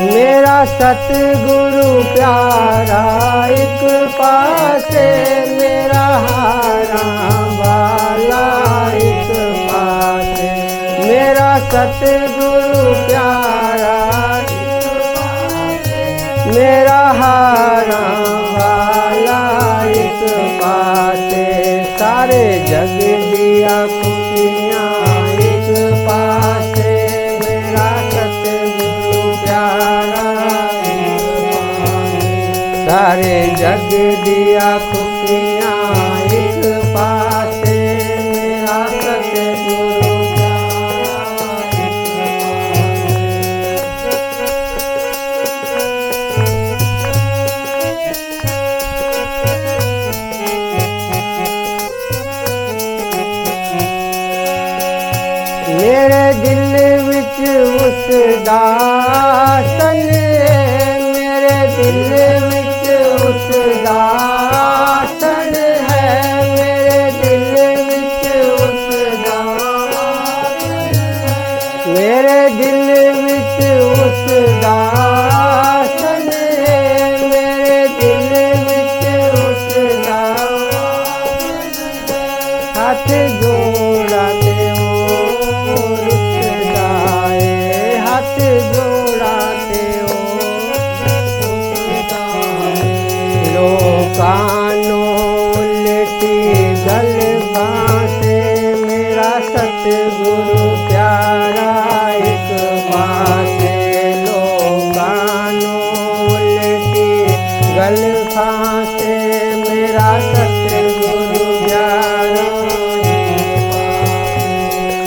S5: मेरा सतगुरु प्यारा एक पासे, मेरा हारा वाला एक पासे, मेरा सतगुरु प्यारा मेरा हारा वाला एक पासे, सारे जग दिया खुशियाँ एक पासे मेरा सतगुरु प्यारा, सारे जग दिया खुशियाँ एक पासे मेरा सतगुरु मेरे दिल विच उसदा सन है, मेरे दिल विच उसदा सन है, मेरे दिल विच उसदा, मेरे दिल विच उसदा सन है, मेरे दिल विच उसदा हाथ जोड़ा ते हाथ जोड़ाते हो लोकानो उल्टी गल बासे मेरा सतगुरु प्यारा एक पासे, लोकानो उल्टी गल फांसे मेरा सतगुरु प्यारा,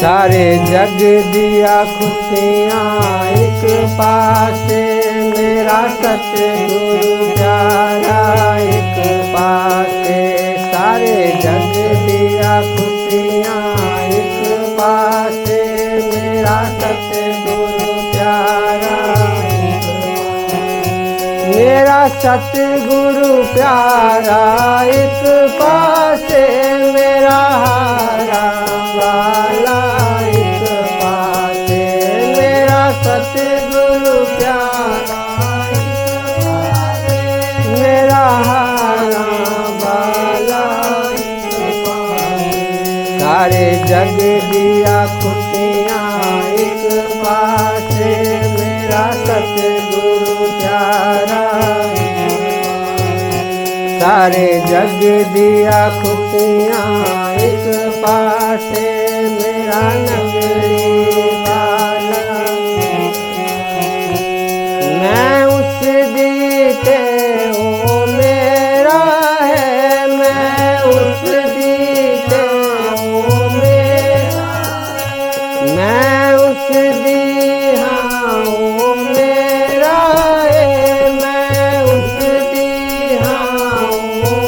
S5: सारे जग दिया खुशियाँ एक पासे मेरा सतगुरु प्यारा एक पासे, सारे जग दिया खुशियाँ एक पासे मेरा सतगुरु प्यारा, मेरा सतगुरु प्यारा एक पासे, मेरा हारा वाला एक पासे, मेरा सतगुरु प्यारा मेरा हारा वाला एक पासे, सारे जग दिया खुशियाँ एक पासे मेरा सतगुरु प्यारा, सारे जग दिया खुशियाँ एक पासे मेरा नगरी वाला, मैं उस दीते हूँ मेरा है, मैं उस दीते हूँ मेरा, मैं उस दिया हूँ मेरा है, मैं उस दिया हूँ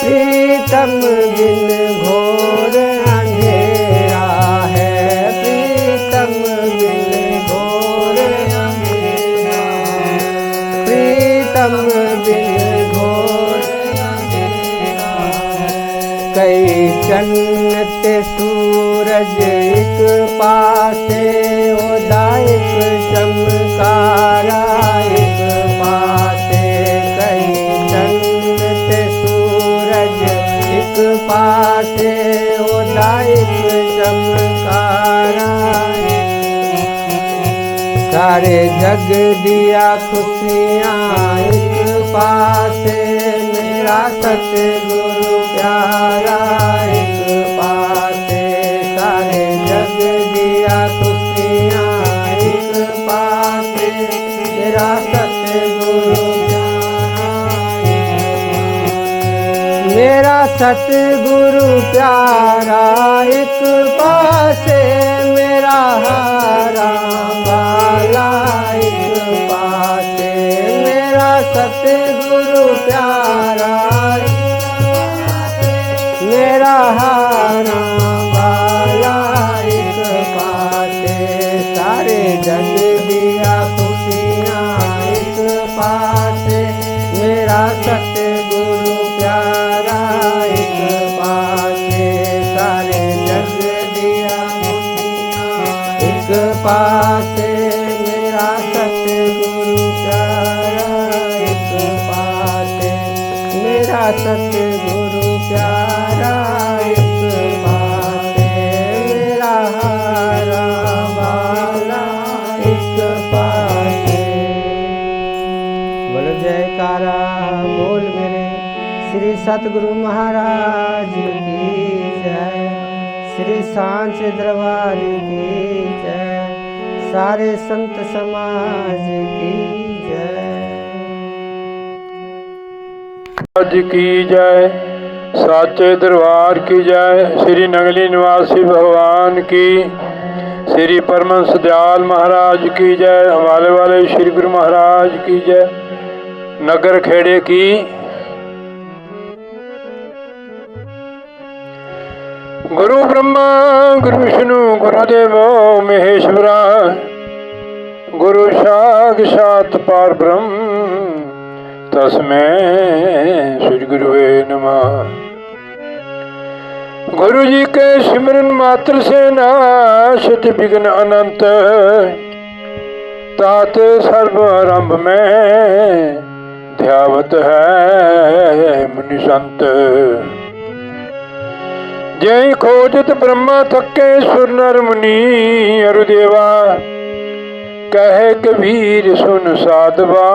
S5: प्रीतम बिन घोर अंधेरा है, प्रीतम बिन घोर अंधेरा, प्रीतम बिन घोर अंधेरा, कई जन्नत सूरज एक पासे ओदा एक चमकारा एक पासे, कई जन्नत सूरज एक पासे ओदा एक चमकारा, सारे जग दिया खुशियाँ एक पासे, मेरा सतगुरु प्यारा एक पासे। सारे जग दिया खुशियाँ एक पासे, मेरा सतगुरु मेरा सतगुरु प्यारा एक पासे, मेरा हारा वाला एक पासे। मेरा सतगुरु प्यारा मेरा हारा वाला एक पासे। सारे जग दिया खुशियाँ एक पासे, मेरा सतगुरु प्यारा एक पासे। सारे जग दिया एक पासे, मेरा सतगुरु प्यारा एक पासे। मेरा सतगुरु प्यारा एक पासे, मेरा हारा वाला एक पासे। बोल जयकारा बोल मेरे श्री सतगुरु महाराज की जय, श्री सांच दरबार की जय, सारे संत समाज की जय।
S2: आज की जय, साचे दरबार की जय, श्री नंगली निवासी भगवान की, श्री परमहंस दयाल महाराज की जय, हमारे वाले श्री गुरु महाराज की जय, नगर खेड़े की। गुरु ब्रह्मा गुरु विष्णु गुरुदेवो महेश्वरा, गुरु साक्षात् पार ब्रह्म तस्मै श्री गुरुवे नमः। गुरु जी के सिमरन मात्र से नाशत विघ्न अनंत, तात सर्व आरंभ में ध्यावत है मुनि संत। जय खोजत ब्रह्मा थके सुर नर मुनि, अरुदेवा कहे कबीर सुन साधवा,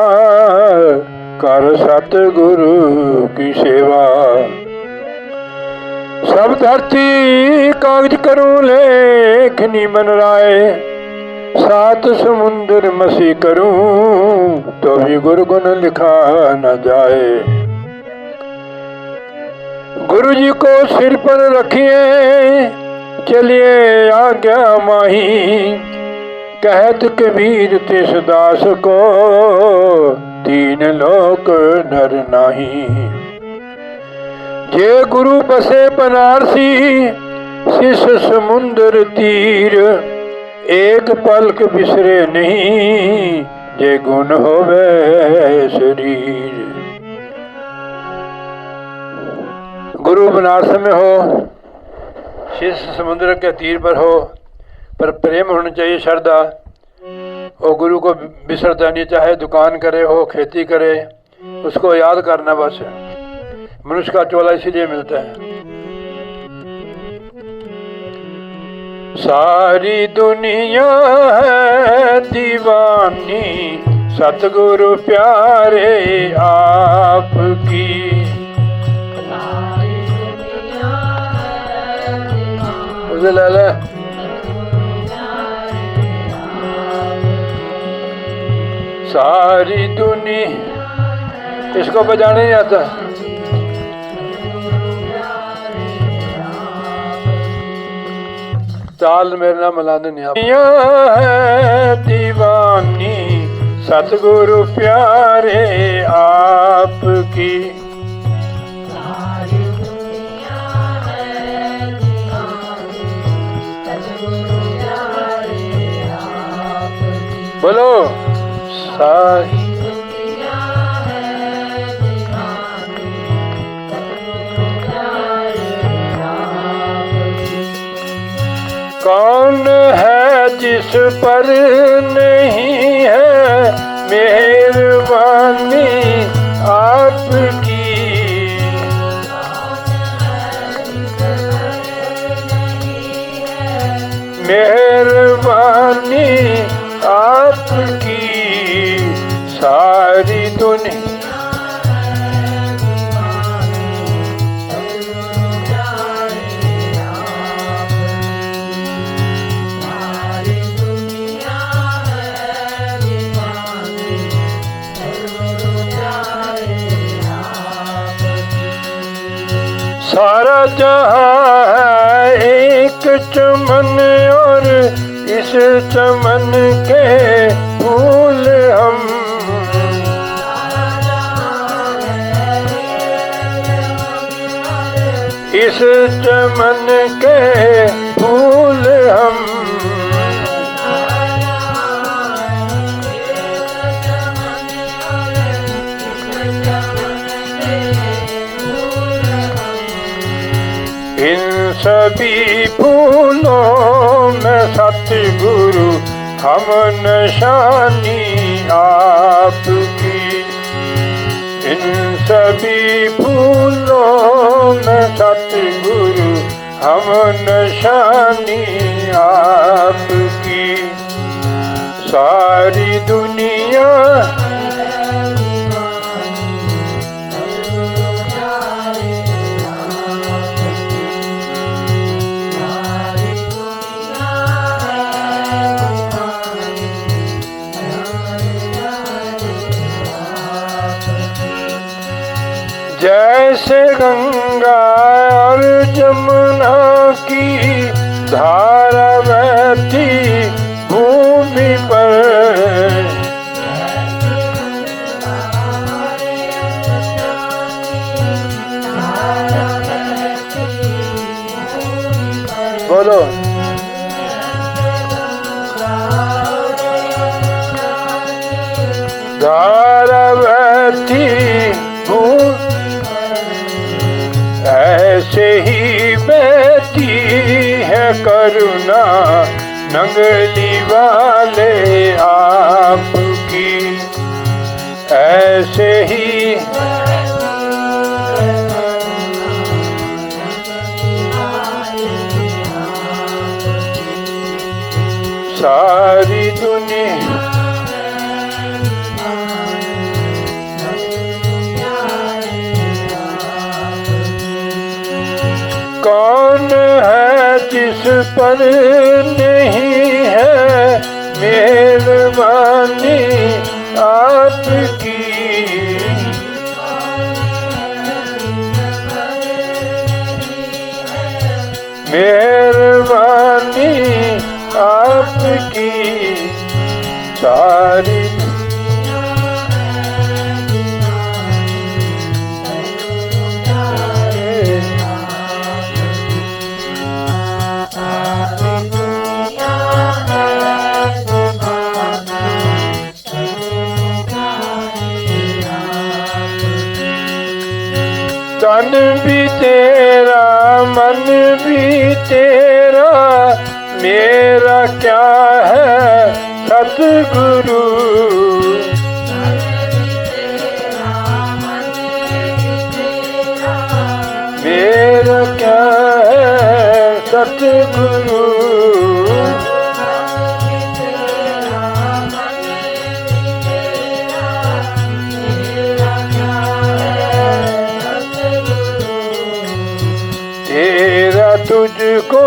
S2: कर सतगुरु की सेवा। सब धरती कागज करूं लेखनी बन राय, सात समुंदर मसी करूं तो भी गुरु गुण लिखा न जाए। गुरु जी को सिर पर रखिए चलिए आज्ञा माही, कहत कबीर तिस दास को तीन लोक नर नाही। जे गुरु बसे बनारसी शिष्य समुंदर तीर, एक पलक बिसरे नहीं जे गुण होवे शरीर। गुरु बनारस में हो, शिष्य समुद्र के तीर पर हो, पर प्रेम होना चाहिए, श्रद्धा। और गुरु को बिसरता नहीं, चाहे दुकान करे हो खेती करे, उसको याद करना बस। मनुष्य का चोला इसीलिए मिलता है। सारी दुनिया है दीवानी, सतगुरु प्यारे आपकी। उसे ले ले। सारी दुनिया, इसको बजाने नहीं आता। ताल मेरे नाम मिलाने नहीं आता। है दीवानी सतगुरु प्यारे आपकी। बोलो सारी कौन है जिस पर नहीं है मेहरबानी आपकी। मेहरबानी आपकी। सारा जहां है एक चमन और इस चमन के फूल हम। इस चमन के फूल हम। इन सभी फूलों में सतगुरु हम निशानी आपकी। इन सभी फूलों में सतगुरु हम निशानी आपकी। सारी दुनिया जैसे गंगा और जमुना की धारा बहती भूमि पर। बोलो। धारा बहती भूमि ऐसे ही बहती है करुणा नंगली वाले आपकी। ऐसे ही सारी दुनिया कौन है जिस पर नहीं है मेहरबानी आपकी। मेहरबानी आपकी। सारी तन भी तेरा मन भी तेरा मेरा क्या है सतगुरु। मेरा क्या है सतगुरु। तेरा तुझको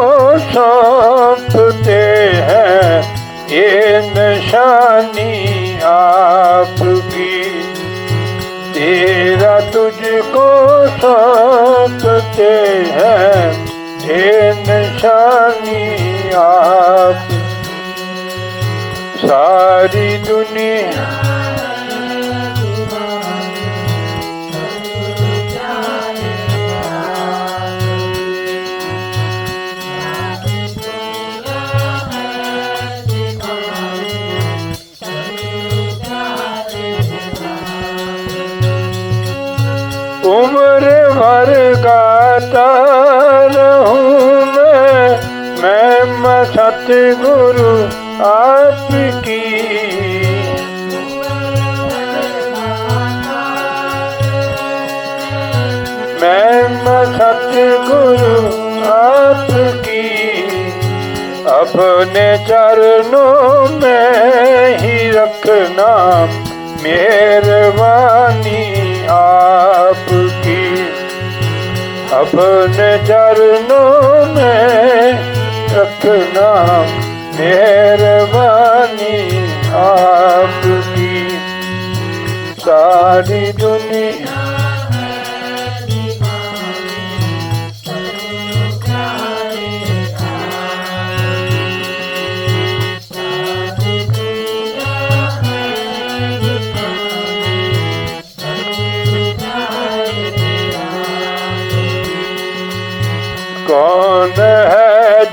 S2: सौंपते हैं ये निशानी आपकी। तेरा तुझको सौंपते हैं ये निशानी आप। सारी दुनिया उम्र भर गाता रहूं मैं सतगुरु आपकी। मैं सतगुरु आपकी। अपने चरणों में ही रखना मेहरबानी आपकी। अपने चरणों में रखना मेहरबानी आपकी। सारी दुनिया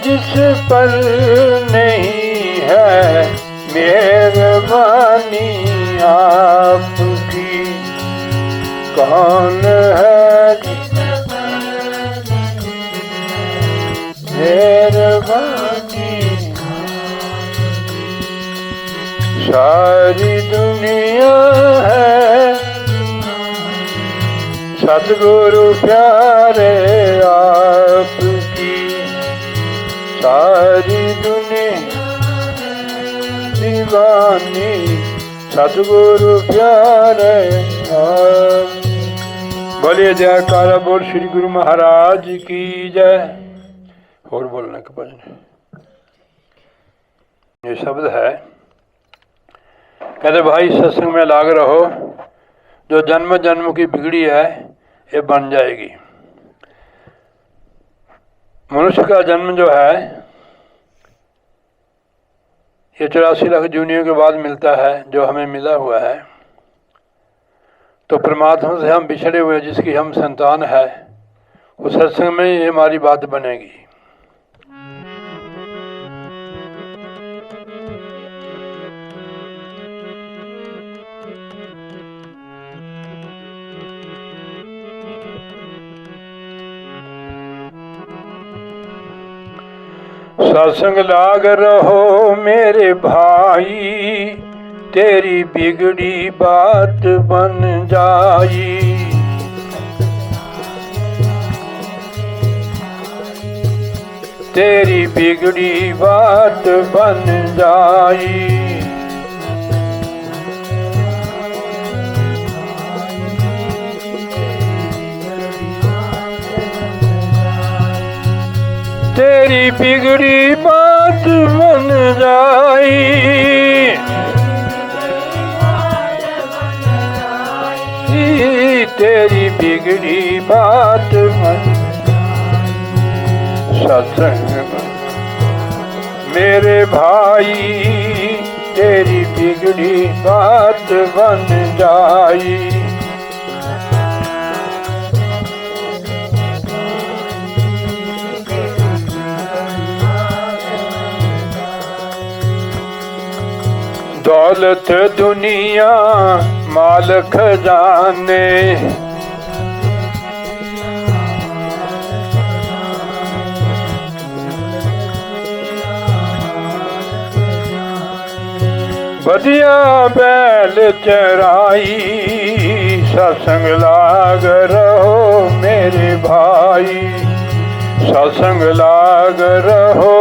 S2: जिस पर नहीं है मेहरबानी आपकी, कौन है जिस मेहरबानी। सारी दुनिया है सतगुरु प्यारे आपकी, सारी दुनिया दीवानी सतगुरु प्यारे आप। बोलिए जयकारा बोल श्री गुरु महाराज की जय। और बोलने का भजन ये शब्द है, कहते भाई सत्संग में लाग रहो, जो जन्म जन्म की बिगड़ी है ये बन जाएगी। मनुष्य का जन्म जो है ये 84 लाख जूनियों के बाद मिलता है, जो हमें मिला हुआ है। तो परमात्मा से हम बिछड़े हुए जिसकी हम संतान है, उस सत्संग में ये हमारी बात बनेगी। सत्संग लाग रहो मेरे भाई, तेरी बिगड़ी बात बन जाई। तेरी बिगड़ी बात बन जाई। तेरी बिगड़ी बात बन जाई। तेरी बिगड़ी बात बन सत्संग मेरे भाई, तेरी बिगड़ी बात बन जाई। दौलत दुनिया माल खजाने, बढ़िया बैल चराई। सत्संग लाग रहो मेरे भाई, सत्संग लाग रहो।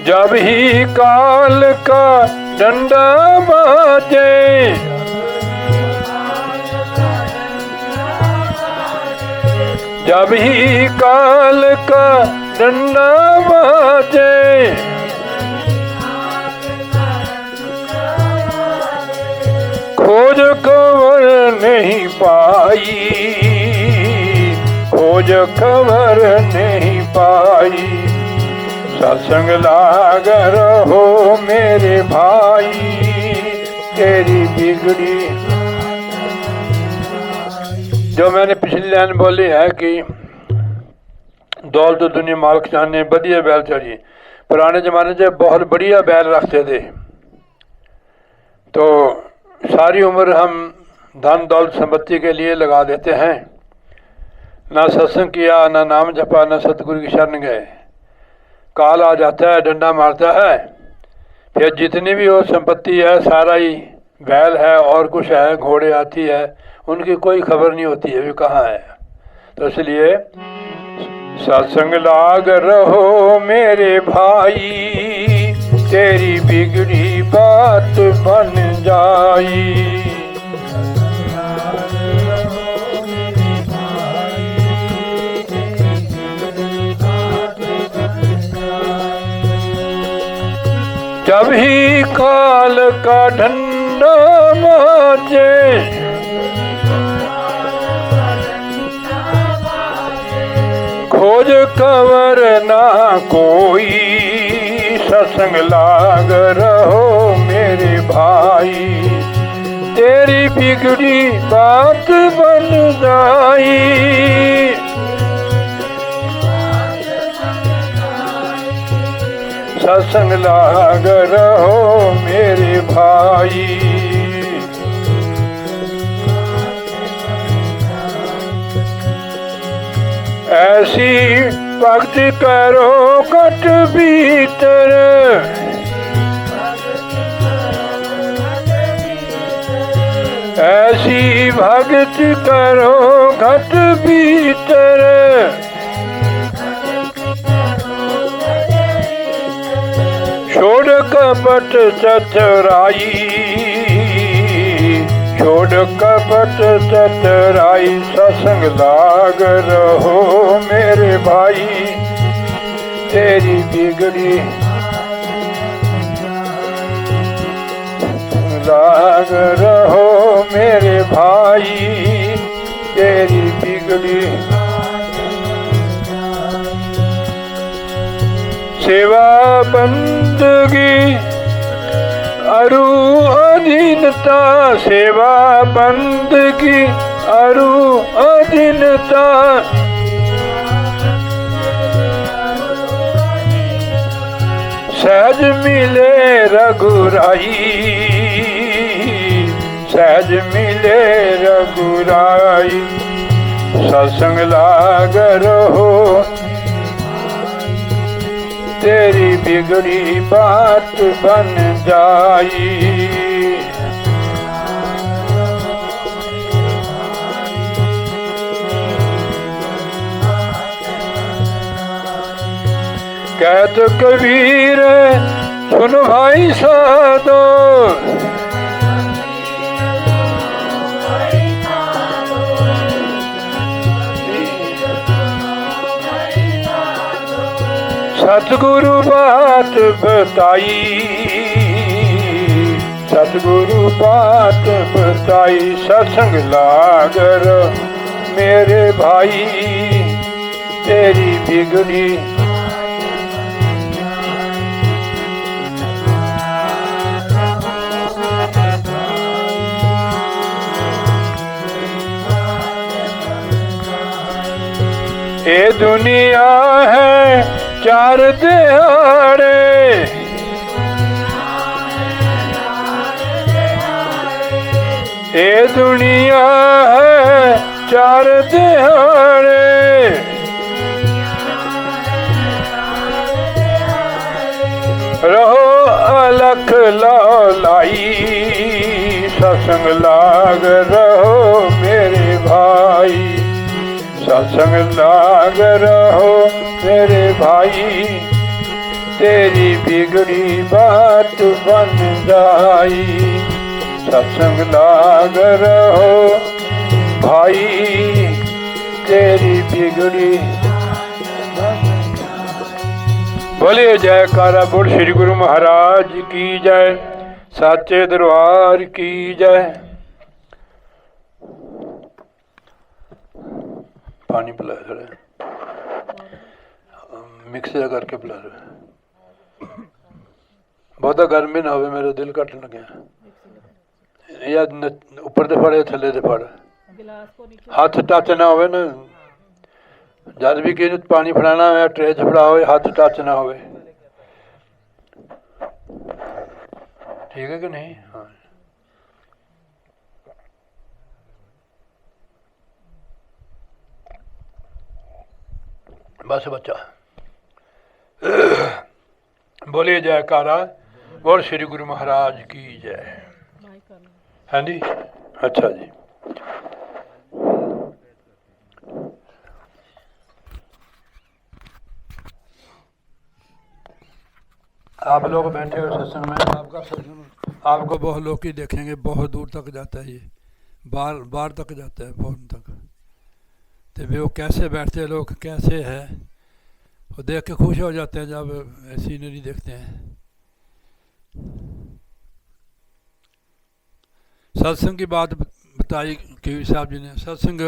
S2: जब ही काल का डंडा बाजे, जब ही काल का डंडा बाजे, खोज खबर नहीं पाई, खोज खबर नहीं पाई। सत्संग लाग रहो मेरे भाई, तेरी बिगड़ी। जो मैंने पिछली लाइन बोली है कि दौलत दुनिया माल खजाने बढ़िया बैल चढ़ी। पुराने ज़माने से बहुत बढ़िया बैल रखते थे, तो सारी उम्र हम धन दौलत संपत्ति के लिए लगा देते हैं। ना सत्संग किया, ना नाम जपा, ना सतगुरु की शरण गए। काल आ जाता है, डंडा मारता है, फिर जितनी भी वो संपत्ति है सारा ही बैल है और कुछ है, घोड़े आती है, उनकी कोई खबर नहीं होती है वे कहाँ है। तो इसलिए सत्संग लाग रहो मेरे भाई, तेरी बिगड़ी बात बन जाई। जब ही काल का डंडा बाजे, खोज खबर ना कोई। सत्संग लाग रहो मेरे भाई, तेरी बिगड़ी बात बन जाई। सत्संग लाग रहो मेरे भाई, ऐसी भक्ति करो घट भीतर, ऐसी भक्ति करो घट भीतर, छोड़ कपट चतुराई, छोड़ कपट चतुराई। सत्संग लाग रहो मेरे भाई, तेरी बिगड़ी लाग रहो मेरे भाई, तेरी बिगड़ी। सेवा बंदगी अरु अधीनता, सेवा बंदगी अरु अधीनता, सहज मिले रघुराई, सहज मिले रघुराई। सत्संग लाग रहो तेरी बिगड़ी बात बन जाई। कहत कबीर सुन भाई साधो, सतगुरु बात बताई, सतगुरु बात बताई। सत्संग लाग मेरे भाई, तेरी बिगड़ी ये दुनिया है चार दिहाड़े, ये दुनिया है चार दिहाड़े, रहो अलख लौलाई। सत्संग लाग रहो मेरे भाई, सत्संग लाग रहो मेरे भाई, तेरी बिगड़ी बात बन जाई। सत्संग लाग रहो भाई, तेरी बिगड़ी। बोलिए जयकारा बोल श्री गुरु महाराज की जय, साचे दरबार की जय। पानी पिला थोड़ा, मिक्स करके पिला दो, बहुता गर्मी ना हो, मेरा दिल घट लगे। या ऊपर दे फड़ या थले दे फड़, हाथ टच ना हो ना, जब भी किसी पानी फड़ाना हो ट्रे च फड़ाओ, हाथ टच ना हो। ठीक है कि नहीं? हाँ बस बच्चा। बोलिए जयकारा बोल श्री गुरु महाराज की जय। हाँ जी, अच्छा जी। आप लोग बैठे हो सत्संग में, आपका सत्संग आपको बहुत लोग ही देखेंगे, बहुत दूर तक जाता है, ये बाहर तक जाता है, बहुत तक। तो वे वो कैसे बैठते हैं लोग, कैसे है वो देख के खुश हो जाते हैं जब सीनरी देखते हैं। सत्संग की बात बताई केवी साहब जी ने। सत्संग